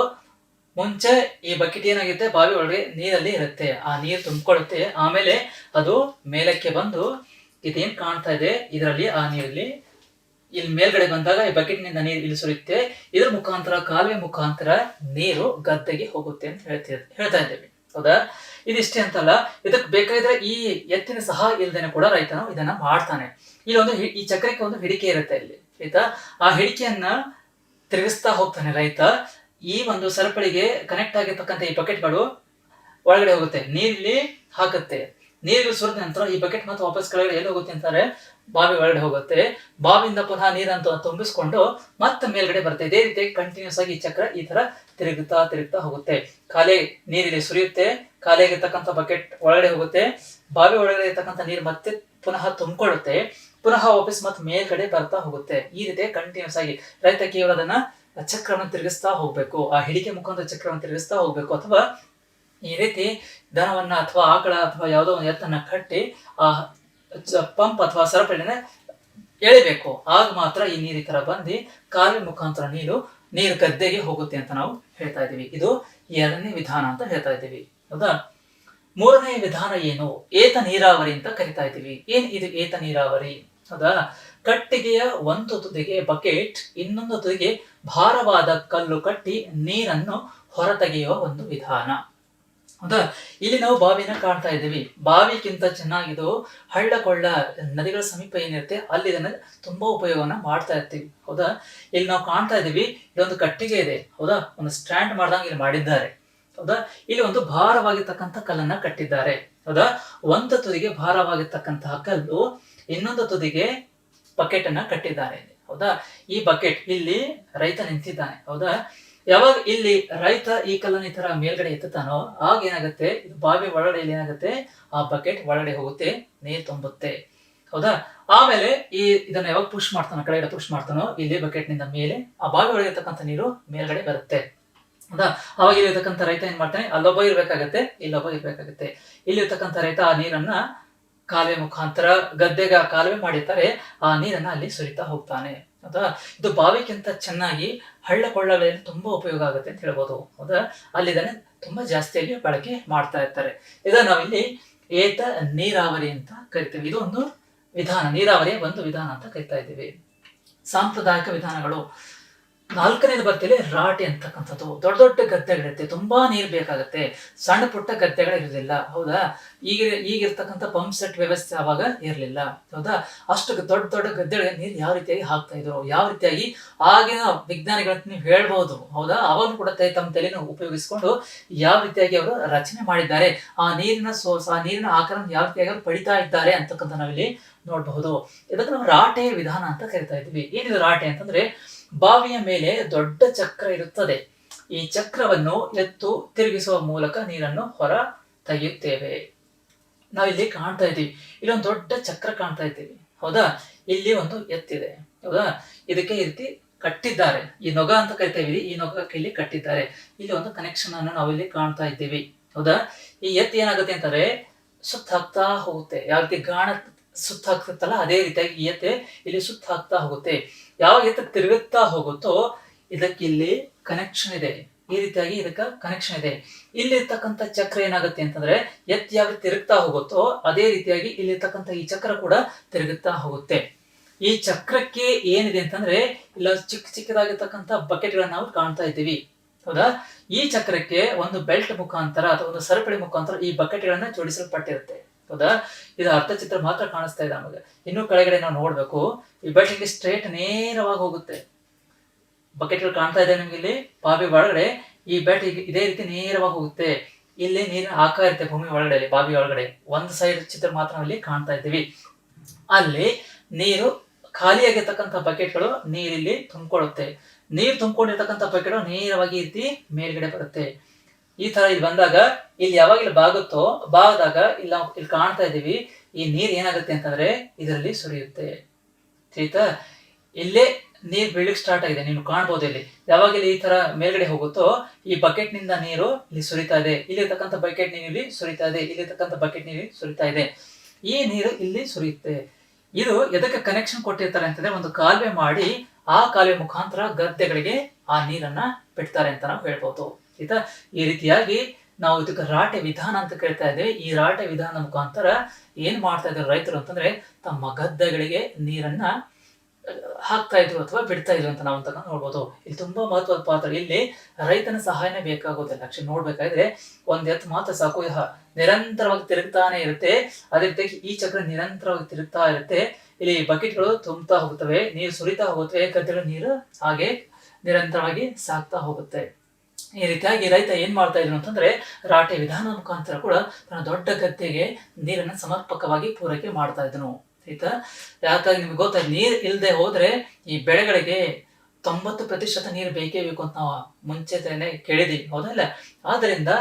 ಮುಂಚೆ ಈ ಬಕೆಟ್ ಏನಾಗುತ್ತೆ, ಬಾವಿ ಒಳಗೆ ನೀರಲ್ಲಿ ಇರುತ್ತೆ, ಆ ನೀರು ತುಂಬಿಕೊಳ್ಳುತ್ತೆ. ಆಮೇಲೆ ಅದು ಮೇಲಕ್ಕೆ ಬಂದು ಇದೇನ್ ಕಾಣ್ತಾ ಇದೆ ಇದರಲ್ಲಿ, ಆ ನೀರಲ್ಲಿ ಇಲ್ಲಿ ಮೇಲ್ಗಡೆ ಬಂದಾಗ ಈ ಬಕೆಟ್ ನಿಂದ ನೀರು ಇಲ್ಲಿ ಸುರಿಯುತ್ತೆ. ಇದ್ರ ಮುಖಾಂತರ ಕಾಲುವೆ ಮುಖಾಂತರ ನೀರು ಗದ್ದೆಗೆ ಹೋಗುತ್ತೆ ಅಂತ ಹೇಳ್ತಾ ಇದ್ದೇವೆ, ಹೌದಾ? ಇದಿಷ್ಟೇ ಅಂತಲ್ಲ, ಇದಕ್ಕೆ ಬೇಕಾದ್ರೆ ಈ ಎತ್ತಿನ ಸಹಾಯ ಇಲ್ದೇನೆ ಕೂಡ ರೈತನು ಇದನ್ನ ಮಾಡ್ತಾನೆ. ಇಲ್ಲೊಂದು ಈ ಚಕ್ರಕ್ಕೆ ಒಂದು ಹಿಡಿಕೆ ಇರುತ್ತೆ ಇಲ್ಲಿ, ಆಯ್ತಾ? ಆ ಹಿಡಿಕೆಯನ್ನ ತಿರುಗಿಸ್ತಾ ಹೋಗ್ತಾನೆ ರೈತ. ಈ ಒಂದು ಸರಪಳಿಗೆ ಕನೆಕ್ಟ್ ಆಗಿರ್ತಕ್ಕಂಥ ಈ ಬಕೆಟ್ಗಳು ಒಳಗಡೆ ಹೋಗುತ್ತೆ, ನೀರಲ್ಲಿ ಹಾಕುತ್ತೆ. ನೀರಿಗೆ ಸುರಿದ ನಂತರ ಈ ಬಕೆಟ್ ಮತ್ತೆ ವಾಪಸ್ ಕೆಳಗಡೆ ಎಲ್ಲಿ ಹೋಗುತ್ತೆ ಅಂತಾರೆ, ಬಾವಿ ಒಳಗಡೆ ಹೋಗುತ್ತೆ. ಬಾವಿಯಿಂದ ಪುನಃ ನೀರಂತ ತುಂಬಿಸ್ಕೊಂಡು ಮತ್ತೆ ಮೇಲ್ಗಡೆ ಬರುತ್ತೆ. ಇದೇ ರೀತಿ ಕಂಟಿನ್ಯೂಸ್ ಆಗಿ ಈ ಚಕ್ರ ಈ ತರ ತಿರುಗ್ತಾ ಹೋಗುತ್ತೆ. ಖಾಲಿ ನೀರಿಲ್ಲಿ ಸುರಿಯುತ್ತೆ, ಖಾಲಿಯಾಗಿರ್ತಕ್ಕಂಥ ಬಕೆಟ್ ಒಳಗಡೆ ಹೋಗುತ್ತೆ, ಬಾವಿ ಒಳಗಡೆ ಇರ್ತಕ್ಕಂಥ ನೀರು ಮತ್ತೆ ಪುನಃ ತುಂಬಿಕೊಳ್ಳುತ್ತೆ, ಪುನಃ ವಾಪಸ್ ಮತ್ತೆ ಮೇಲ್ಗಡೆ ಬರ್ತಾ ಹೋಗುತ್ತೆ. ಈ ರೀತಿ ಕಂಟಿನ್ಯೂಸ್ ಆಗಿ ರೈತ ಕೇವಲ ಅದನ್ನ ಚಕ್ರವನ್ನು ತಿರುಗಿಸ್ತಾ ಹೋಗ್ಬೇಕು, ಆ ಹಿಡಿಕೆ ಮುಖಾಂತರ ಚಕ್ರವನ್ನು ತಿರುಗಿಸ್ತಾ ಹೋಗ್ಬೇಕು. ಅಥವಾ ಈ ರೀತಿ ದನವನ್ನ ಅಥವಾ ಆಕಳ ಅಥವಾ ಯಾವುದೋ ಒಂದು ಎತ್ತನ್ನ ಕಟ್ಟಿ ಆ ಪಂಪ್ ಅಥವಾ ಸರಪಳಿನ ಎಳಿಬೇಕು. ಆಗ ಮಾತ್ರ ಈ ನೀರು ಈ ತರ ಬಂದು ಕಾಲುವೆ ಮುಖಾಂತರ ನೀರು ಗದ್ದೆಗೆ ಹೋಗುತ್ತೆ ಅಂತ ನಾವು ಹೇಳ್ತಾ ಇದ್ದೀವಿ. ಇದು ಎರಡನೇ ವಿಧಾನ ಅಂತ ಹೇಳ್ತಾ ಇದ್ದೀವಿ, ಹೌದಾ? ಮೂರನೇ ವಿಧಾನ ಏನು? ಏತ ನೀರಾವರಿ ಅಂತ ಕರಿತಾ ಇದ್ದೀವಿ. ಏನ್ ಇದು ಏತ ನೀರಾವರಿ, ಹೌದಾ? ಕಟ್ಟಿಗೆಯ ಒಂದು ತುದಿಗೆ ಬಕೆಟ್, ಇನ್ನೊಂದು ತುದಿಗೆ ಭಾರವಾದ ಕಲ್ಲು ಕಟ್ಟಿ ನೀರನ್ನು ಹೊರತೆಗೆಯುವ ಒಂದು ವಿಧಾನ, ಹೌದಾ? ಇಲ್ಲಿ ನಾವು ಬಾವಿನ ಕಾಣ್ತಾ ಇದ್ದೀವಿ. ಬಾವಿಗಿಂತ ಚೆನ್ನಾಗಿದು ಹಳ್ಳ ಕೊಳ್ಳ ನದಿಗಳ ಸಮೀಪ ಏನಿರುತ್ತೆ ಅಲ್ಲಿ ಇದನ್ನ ತುಂಬಾ ಉಪಯೋಗವನ್ನ ಮಾಡ್ತಾ ಇರ್ತೀವಿ, ಹೌದಾ? ಇಲ್ಲಿ ನಾವು ಕಾಣ್ತಾ ಇದ್ದೀವಿ, ಇದೊಂದು ಕಟ್ಟಿಗೆ ಇದೆ, ಹೌದಾ? ಒಂದು ಸ್ಟ್ಯಾಂಡ್ ಮಾಡ್ದಂಗೆ ಇಲ್ಲಿ ಮಾಡಿದ್ದಾರೆ, ಹೌದಾ? ಇಲ್ಲಿ ಒಂದು ಭಾರವಾಗಿರ್ತಕ್ಕಂಥ ಕಲ್ಲನ್ನ ಕಟ್ಟಿದ್ದಾರೆ, ಹೌದಾ? ಒಂದು ತುದಿಗೆ ಭಾರವಾಗಿರ್ತಕ್ಕಂತಹ ಕಲ್ಲು, ಇನ್ನೊಂದು ತುದಿಗೆ ಬಕೆಟ್ ಅನ್ನ ಕಟ್ಟಿದ್ದಾರೆ, ಹೌದಾ? ಈ ಬಕೆಟ್ ಇಲ್ಲಿ ರೈತ ನಿಂತಿದ್ದಾನೆ, ಹೌದಾ? ಯಾವಾಗ ಇಲ್ಲಿ ರೈತ ಈ ಕಲ್ಲನ್ನು ಈ ತರ ಮೇಲ್ಗಡೆ ಎತ್ತುತ್ತಾನೋ ಆಗ ಏನಾಗುತ್ತೆ, ಇದು ಬಾವಿ ಒಳಗಡೆ ಏನಾಗುತ್ತೆ, ಆ ಬಕೆಟ್ ಒಳಗಡೆ ಹೋಗುತ್ತೆ, ನೀರು ತುಂಬುತ್ತೆ, ಹೌದಾ? ಆಮೇಲೆ ಇದನ್ನ ಯಾವಾಗ ಪುಷ್ ಮಾಡ್ತಾನೋ, ಕೆಳಗಡೆ ಪುಷ್ ಮಾಡ್ತಾನೋ, ಇಲ್ಲಿ ಬಕೆಟ್ ನಿಂದ ಮೇಲೆ ಆ ಬಾವಿ ಒಳಗೆ ಇರ್ತಕ್ಕಂಥ ನೀರು ಮೇಲ್ಗಡೆ ಬರುತ್ತೆ, ಹೌದಾ? ಅವಾಗ ಇಲ್ಲಿರ್ತಕ್ಕಂಥ ರೈತ ಏನ್ ಮಾಡ್ತಾನೆ, ಅಲ್ಲೊಬ್ಬ ಇರ್ಬೇಕಾಗತ್ತೆ, ಇಲ್ಲೊಬ್ಬ ಇರ್ಬೇಕಾಗತ್ತೆ. ಇಲ್ಲಿರ್ತಕ್ಕಂಥ ರೈತ ಆ ನೀರನ್ನ ಕಾಲುವೆ ಮುಖಾಂತರ ಗದ್ದೆಗೆ ಕಾಲುವೆ ಮಾಡಿರ್ತಾರೆ, ಆ ನೀರನ್ನ ಅಲ್ಲಿ ಸುರಿತಾ ಹೋಗ್ತಾನೆ, ಹೌದಾ? ಇದು ಬಾವಿಗಿಂತ ಚೆನ್ನಾಗಿ ಹಳ್ಳ ಕೊಳ್ಳಗಳಲ್ಲಿ ತುಂಬಾ ಉಪಯೋಗ ಆಗುತ್ತೆ ಅಂತ ಹೇಳ್ಬೋದು, ಹೌದಾ? ಅಲ್ಲಿ ಇದನ್ನ ತುಂಬಾ ಜಾಸ್ತಿಯಾಗಿ ಬಳಕೆ ಮಾಡ್ತಾ ಇರ್ತಾರೆ. ಇದನ್ನ ನಾವಿಲ್ಲಿ ಏತ ನೀರಾವರಿ ಅಂತ ಕರಿತೀವಿ. ಇದು ಒಂದು ವಿಧಾನ, ನೀರಾವರಿಯ ಒಂದು ವಿಧಾನ ಅಂತ ಕರಿತಾ ಇದ್ದೀವಿ. ಸಾಂಪ್ರದಾಯಿಕ ವಿಧಾನಗಳು ನಾಲ್ಕನೇದು ಬರ್ತಿಲ್ಲಿ ರಾಟೆ ಅಂತಕ್ಕಂಥದ್ದು. ದೊಡ್ಡ ದೊಡ್ಡ ಗದ್ದೆಗಳಿರುತ್ತೆ, ತುಂಬಾ ನೀರು ಬೇಕಾಗುತ್ತೆ, ಸಣ್ಣ ಪುಟ್ಟ ಗದ್ದೆಗಳಿರೋದಿಲ್ಲ. ಹೌದಾ? ಈಗಿರ್ತಕ್ಕಂಥ ಪಂಪ್ ಸೆಟ್ ವ್ಯವಸ್ಥೆ ಅವಾಗ ಇರಲಿಲ್ಲ. ಹೌದಾ? ಅಷ್ಟು ದೊಡ್ಡ ದೊಡ್ಡ ಗದ್ದೆಗಳಿಗೆ ನೀರು ಯಾವ ರೀತಿಯಾಗಿ ಹಾಕ್ತಾ ಇದ್ರು, ಯಾವ ರೀತಿಯಾಗಿ ಆಗಿನ ವಿಜ್ಞಾನಿಗಳಂತ ನೀವು ಹೇಳ್ಬಹುದು. ಹೌದಾ? ಅವಾಗಲೂ ಕೂಡ ತಮ್ಮ ತಲೆಯನ್ನು ಉಪಯೋಗಿಸಿಕೊಂಡು ಯಾವ ರೀತಿಯಾಗಿ ಅವರು ರಚನೆ ಮಾಡಿದ್ದಾರೆ, ಆ ನೀರಿನ ಸೋರ್ಸ್, ಆ ನೀರಿನ ಆಕಾರ ಯಾವ ರೀತಿಯಾಗಿ ಅವರು ಪಡಿತಾ ಇದ್ದಾರೆ ಅಂತಕ್ಕಂಥ ನಾವಿಲ್ಲಿ ನೋಡಬಹುದು. ಇದಕ್ಕೆ ನಾವು ರಾಟೆಯ ವಿಧಾನ ಅಂತ ಕರಿತಾ ಇದ್ವಿ. ಏನಿದು ರಾಟೆ ಅಂತಂದ್ರೆ, ಬಾವಿಯ ಮೇಲೆ ದೊಡ್ಡ ಚಕ್ರ ಇರುತ್ತದೆ. ಈ ಚಕ್ರವನ್ನು ಎತ್ತು ತಿರುಗಿಸುವ ಮೂಲಕ ನೀರನ್ನು ಹೊರ ತೆಗೆಯುತ್ತೇವೆ. ನಾವಿಲ್ಲಿ ಕಾಣ್ತಾ ಇದ್ದೀವಿ, ಇಲ್ಲೊಂದು ದೊಡ್ಡ ಚಕ್ರ ಕಾಣ್ತಾ ಇದ್ದೀವಿ. ಹೌದಾ? ಇಲ್ಲಿ ಒಂದು ಎತ್ತಿದೆ. ಹೌದಾ? ಇದಕ್ಕೆ ಈ ರೀತಿ ಕಟ್ಟಿದ್ದಾರೆ. ಈ ನೊಗ ಅಂತ ಕರಿತಾ ಇದೀವಿ, ಈ ನೊಗಕ್ಕೆ ಇಲ್ಲಿ ಕಟ್ಟಿದ್ದಾರೆ. ಇಲ್ಲಿ ಒಂದು ಕನೆಕ್ಷನ್ ಅನ್ನು ನಾವಿಲ್ಲಿ ಕಾಣ್ತಾ ಇದ್ದೀವಿ. ಹೌದಾ? ಈ ಎತ್ತು ಏನಾಗುತ್ತೆ ಅಂತಂದ್ರೆ ಸುತ್ತ ಹಾಕ್ತಾ ಹೋಗುತ್ತೆ. ಯಾವ ರೀತಿ ಗಾಣ ಸುತ್ತ ಹಾಕ್ತಲ್ಲ, ಅದೇ ರೀತಿಯಾಗಿ ಈ ಎತ್ತೆ ಇಲ್ಲಿ ಸುತ್ತ ಹಾಕ್ತಾ ಹೋಗುತ್ತೆ. ಯಾವ ಎತ್ತ ತಿರುಗುತ್ತಾ ಹೋಗುತ್ತೋ ಇದಕ್ಕೆ ಇಲ್ಲಿ ಕನೆಕ್ಷನ್ ಇದೆ. ಈ ರೀತಿಯಾಗಿ ಇದಕ್ಕೆ ಕನೆಕ್ಷನ್ ಇದೆ. ಇಲ್ಲಿರ್ತಕ್ಕಂಥ ಚಕ್ರ ಏನಾಗುತ್ತೆ ಅಂತಂದ್ರೆ, ಎತ್ತು ಯಾವ ತಿರುಗ್ತಾ ಹೋಗುತ್ತೋ ಅದೇ ರೀತಿಯಾಗಿ ಇಲ್ಲಿರ್ತಕ್ಕಂಥ ಈ ಚಕ್ರ ಕೂಡ ತಿರುಗುತ್ತಾ ಹೋಗುತ್ತೆ. ಈ ಚಕ್ರಕ್ಕೆ ಏನಿದೆ ಅಂತಂದ್ರೆ, ಇಲ್ಲ ಚಿಕ್ಕ ಚಿಕ್ಕದಾಗಿರ್ತಕ್ಕಂಥ ಬಕೆಟ್ಗಳನ್ನ ನಾವು ಕಾಣ್ತಾ ಇದ್ದೀವಿ. ಹೌದಾ? ಈ ಚಕ್ರಕ್ಕೆ ಒಂದು ಬೆಲ್ಟ್ ಮುಖಾಂತರ ಅಥವಾ ಒಂದು ಸರಪಳಿ ಮುಖಾಂತರ ಈ ಬಕೆಟ್ಗಳನ್ನ ಜೋಡಿಸಲ್ಪಟ್ಟಿರುತ್ತೆ. ಹೌದಾ? ಇದು ಅರ್ಧಚಿತ್ರ ಮಾತ್ರ ಕಾಣಿಸ್ತಾ ಇದೆ ನಮಗೆ. ಇನ್ನು ಕೆಳಗಡೆ ನಾವು ನೋಡ್ಬೇಕು. ಈ ಬೆಲ್ಟ್ ಇಲ್ಲಿ ಸ್ಟ್ರೇಟ್ ನೇರವಾಗಿ ಹೋಗುತ್ತೆ. ಬಕೆಟ್ಗಳು ಕಾಣ್ತಾ ಇದೆ ನಿಮ್ಗೆ ಇಲ್ಲಿ ಬಾವಿ ಒಳಗಡೆ. ಈ ಬೆಲ್ಟ್ ಇದೇ ರೀತಿ ನೇರವಾಗಿ ಹೋಗುತ್ತೆ. ಇಲ್ಲಿ ನೀರಿನ ಆಕಾರ ಇರುತ್ತೆ ಭೂಮಿ ಒಳಗಡೆ, ಬಾವಿ ಒಳಗಡೆ. ಒಂದು ಸೈಡ್ ಚಿತ್ರ ಮಾತ್ರ ನಾವಿಲ್ಲಿ ಕಾಣ್ತಾ ಇದ್ದೀವಿ. ಅಲ್ಲಿ ನೀರು ಖಾಲಿಯಾಗಿರ್ತಕ್ಕಂಥ ಬಕೆಟ್ಗಳು ನೀರಿಲ್ಲಿ ತುಂಬಿಕೊಳ್ಳುತ್ತೆ. ನೀರು ತುಂಬಿಕೊಂಡಿರ್ತಕ್ಕಂಥ ಬಕೆಟ್ಗಳು ನೇರವಾಗಿ ಈ ರೀತಿ ಮೇಲ್ಗಡೆ ಬರುತ್ತೆ. ಈ ತರ ಇಲ್ಲಿ ಬಂದಾಗ, ಇಲ್ಲಿ ಯಾವಾಗ ಇಲ್ಲಿ ಬಾಗುತ್ತೋ, ಬಾಗದಾಗ ಇಲ್ಲಿ ಕಾಣ್ತಾ ಇದೀವಿ, ಈ ನೀರ್ ಏನಾಗುತ್ತೆ ಅಂತಂದ್ರೆ ಇದರಲ್ಲಿ ಸುರಿಯುತ್ತೆ. ಆಯ್ತಾ? ಇಲ್ಲೇ ನೀರ್ ಬೀಳಕ್ ಸ್ಟಾರ್ಟ್ ಆಗಿದೆ, ನೀವು ಕಾಣ್ಬೋದು. ಇಲ್ಲಿ ಯಾವಾಗ ಇಲ್ಲಿ ಈ ತರ ಮೇಲ್ಗಡೆ ಹೋಗುತ್ತೋ ಈ ಬಕೆಟ್ ನಿಂದ ನೀರು ಇಲ್ಲಿ ಸುರಿತಾ ಇದೆ. ಇಲ್ಲಿರ್ತಕ್ಕಂಥ ಬಕೆಟ್ ನೀರು ಇಲ್ಲಿ ಸುರಿತಾ ಇದೆ, ಇಲ್ಲಿರ್ತಕ್ಕಂಥ ಬಕೆಟ್ ನೀರು ಸುರಿತಾ ಇದೆ. ಈ ನೀರು ಇಲ್ಲಿ ಸುರಿಯುತ್ತೆ. ಇದು ಎದಕ್ಕೆ ಕನೆಕ್ಷನ್ ಕೊಟ್ಟಿರ್ತಾರೆ ಅಂತಂದ್ರೆ, ಒಂದು ಕಾಲುವೆ ಮಾಡಿ ಆ ಕಾಲುವೆ ಮುಖಾಂತರ ಗದ್ದೆಗಳಿಗೆ ಆ ನೀರನ್ನ ಬಿಡ್ತಾರೆ ಅಂತ ನಾವು ಹೇಳ್ಬೋದು. ಆಯ್ತಾ? ಈ ರೀತಿಯಾಗಿ ನಾವು ಇದಕ್ಕೆ ರಾಟೆ ವಿಧಾನ ಅಂತ ಕೇಳ್ತಾ ಇದ್ದೇವೆ. ಈ ರಾಟೆ ವಿಧಾನ ಮುಖಾಂತರ ಏನ್ ಮಾಡ್ತಾ ಇದ್ರು ರೈತರು ಅಂತಂದ್ರೆ, ತಮ್ಮ ಗದ್ದೆಗಳಿಗೆ ನೀರನ್ನ ಹಾಕ್ತಾ ಇದ್ರು ಅಥವಾ ಬಿಡ್ತಾ ಇದ್ರು ಅಂತ ನಾವು ನೋಡ್ಬೋದು. ಇಲ್ಲಿ ತುಂಬಾ ಮಹತ್ವದ ಪಾತ್ರ. ಇಲ್ಲಿ ರೈತನ ಸಹಾಯನೇ ಬೇಕಾಗೋದಿಲ್ಲ. ಆಕ್ಚುಲಿ ನೋಡ್ಬೇಕಾದ್ರೆ ಒಂದ್ ಎತ್ತು ಮಾತ್ರ ಸಾಕು, ನಿರಂತರವಾಗಿ ತಿರುಗ್ತಾನೆ ಇರುತ್ತೆ. ಅದೇ ರೀತಿಯಾಗಿ ಈ ಚಕ್ರ ನಿರಂತರವಾಗಿ ತಿರುಗ್ತಾ ಇರುತ್ತೆ. ಇಲ್ಲಿ ಬಕೆಟ್ಗಳು ತುಂಬುತ್ತಾ ಹೋಗುತ್ತವೆ, ನೀರು ಸುರಿತಾ ಹೋಗುತ್ತವೆ, ಗದ್ದೆಗಳ ನೀರು ಹಾಗೆ ನಿರಂತರವಾಗಿ ಸಾಕ್ತಾ ಹೋಗುತ್ತೆ. ಈ ರೀತಿಯಾಗಿ ರೈತ ಏನ್ ಮಾಡ್ತಾ ಇದ್ರು ಅಂತಂದ್ರೆ, ರಾಟೆ ವಿಧಾನ ಮುಖಾಂತರ ಕೂಡ ತನ್ನ ದೊಡ್ಡ ಗದ್ದೆಗೆ ನೀರನ್ನು ಸಮರ್ಪಕವಾಗಿ ಪೂರೈಕೆ ಮಾಡ್ತಾ ಇದ್ದನು. ಆಯ್ತಾ? ಯಾಕಾಗಿ ನಿಮ್ಗೆ ಗೊತ್ತ, ನೀರ್ ಇಲ್ಲದೆ ಹೋದ್ರೆ ಈ ಬೆಳೆಗಳಿಗೆ 90% ನೀರು ಬೇಕೇ ಬೇಕು ಅಂತ ನಾವು ಮುಂಚೆನೆ ಕೇಳಿದೀವಿ. ಹೌದಲ್ಲ? ಆದ್ರಿಂದ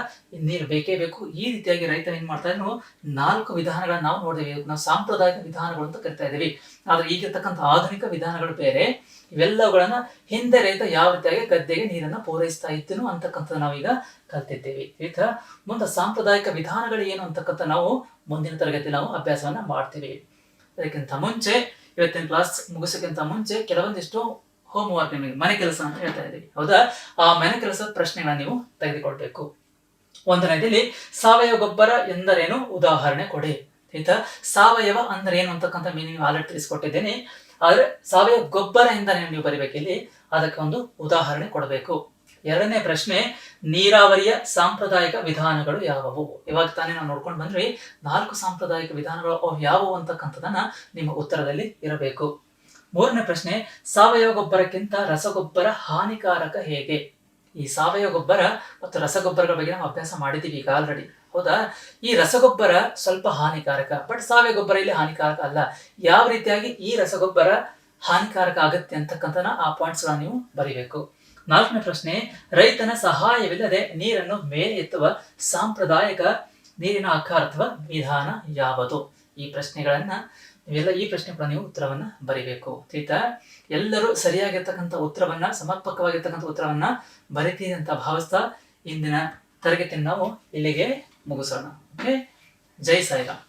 ನೀರು ಬೇಕೇ ಬೇಕು. ಈ ರೀತಿಯಾಗಿ ರೈತ ಏನ್ ಮಾಡ್ತಾ ಇದ್ರು, 4 ವಿಧಾನಗಳನ್ನ ನಾವು ನೋಡಿದೀವಿ. ನಾವು ಸಾಂಪ್ರದಾಯಿಕ ವಿಧಾನಗಳು ಅಂತ ಕರಿತಾ ಇದೀವಿ. ಆದ್ರೆ ಈಗಿರ್ತಕ್ಕಂಥ ಆಧುನಿಕ ವಿಧಾನಗಳು ಬೇರೆ. ಇವೆಲ್ಲವುಗಳನ್ನ ಹಿಂದೆ ರೈತ ಯಾವ ರೀತಿಯಾಗಿ ಗದ್ದೆಗೆ ನೀರನ್ನ ಪೂರೈಸ್ತಾ ಇದ್ದನು ಅಂತಕ್ಕಂಥ ನಾವೀಗ ಕಲ್ತಿದ್ದೇವೆ. ಆಯ್ತಾ? ಮುಂದೆ ಸಾಂಪ್ರದಾಯಿಕ ವಿಧಾನಗಳು ಏನು ಅಂತಕ್ಕಂಥ ನಾವು ಮುಂದಿನ ತರಗತಿ ನಾವು ಅಭ್ಯಾಸವನ್ನ ಮಾಡ್ತೀವಿ. ಅದಕ್ಕಿಂತ ಮುಂಚೆ, ಇವತ್ತಿನ ಕ್ಲಾಸ್ ಮುಗಿಸೋಕ್ಕಿಂತ ಮುಂಚೆ ಕೆಲವೊಂದಿಷ್ಟು ಹೋಮ್ ವರ್ಕ್, ನಿಮಗೆ ಮನೆ ಕೆಲಸ ಅಂತ ಹೇಳ್ತಾ ಇದ್ದೀವಿ. ಹೌದಾ? ಆ ಮನೆ ಕೆಲಸದ ಪ್ರಶ್ನೆಗಳನ್ನ ನೀವು ತೆಗೆದುಕೊಳ್ಬೇಕು. ಒಂದನೇದಲ್ಲಿ ಸಾವಯವ ಗೊಬ್ಬರ ಎಂದರೇನು ಉದಾಹರಣೆ ಕೊಡಿ. ಆಯ್ತಾ? ಸಾವಯವ ಅಂದ್ರೆ ಏನು ಅಂತಕ್ಕಂಥ ಮೀನಿಂಗ್ ಆಲ್ರೆಡಿ ತಿಳಿಸ್ಕೊಟ್ಟಿದ್ದೇನೆ. ಆದ್ರೆ ಸಾವಯವ ಗೊಬ್ಬರ ಎಂದರೇನು ನೀವು ಬರಿಬೇಕಿಲ್ಲಿ, ಅದಕ್ಕೆ ಒಂದು ಉದಾಹರಣೆ ಕೊಡಬೇಕು. ಎರಡನೇ ಪ್ರಶ್ನೆ, ನೀರಾವರಿಯ ಸಾಂಪ್ರದಾಯಿಕ ವಿಧಾನಗಳು ಯಾವುವು? ಇವಾಗ ತಾನೇ ನಾವು ನೋಡ್ಕೊಂಡು ಬಂದ್ರಿ 4 ಸಾಂಪ್ರದಾಯಿಕ ವಿಧಾನಗಳು ಯಾವುವು ಅಂತಕ್ಕಂಥದನ್ನ ನಿಮ್ಮ ಉತ್ತರದಲ್ಲಿ ಇರಬೇಕು. ಮೂರನೇ ಪ್ರಶ್ನೆ, ಸಾವಯವ ಗೊಬ್ಬರಕ್ಕಿಂತ ರಸಗೊಬ್ಬರ ಹಾನಿಕಾರಕ ಹೇಗೆ? ಈ ಸಾವಯವ ಗೊಬ್ಬರ ಮತ್ತು ರಸಗೊಬ್ಬರಗಳ ಬಗ್ಗೆ ನಾವು ಅಭ್ಯಾಸ ಮಾಡಿದ್ದೀವಿ ಈಗ ಆಲ್ರೆಡಿ. ಹೌದಾ? ಈ ರಸಗೊಬ್ಬರ ಸ್ವಲ್ಪ ಹಾನಿಕಾರಕ, ಬಟ್ ಸಾವಯವ ಗೊಬ್ಬರ ಇಲ್ಲಿ ಹಾನಿಕಾರಕ ಅಲ್ಲ. ಯಾವ ರೀತಿಯಾಗಿ ಈ ರಸಗೊಬ್ಬರ ಹಾನಿಕಾರಕ ಆಗುತ್ತೆ ಅಂತಕ್ಕಂಥ ಆ ಪಾಯಿಂಟ್ಸ್ ನೀವು ಬರಿಬೇಕು. ನಾಲ್ಕನೇ ಪ್ರಶ್ನೆ, ರೈತನ ಸಹಾಯವಿಲ್ಲದೆ ನೀರನ್ನು ಮೇಲೆ ಎತ್ತುವ ಸಾಂಪ್ರದಾಯಿಕ ನೀರಿನ ಆಕಾರ ಅಥವಾ ವಿಧಾನ ಯಾವುದು? ಈ ಪ್ರಶ್ನೆಗಳನ್ನ ಈ ಪ್ರಶ್ನೆ ಕೂಡ ನೀವು ಉತ್ತರವನ್ನ ಬರಿಬೇಕು. ಆಯ್ತಾ? ಎಲ್ಲರೂ ಸರಿಯಾಗಿರ್ತಕ್ಕಂಥ ಉತ್ತರವನ್ನ, ಸಮರ್ಪಕವಾಗಿರ್ತಕ್ಕಂಥ ಉತ್ತರವನ್ನ ಬರಿತೀರಿ ಅಂತ ಭಾವಿಸ್ತಾ ಇಂದಿನ ತರಗತಿಯನ್ನು ನಾವು ಇಲ್ಲಿಗೆ ಮುಗಿಸೋಣ. ಓಕೆ? ಜೈ ಸಾಯಿರಾಮ್.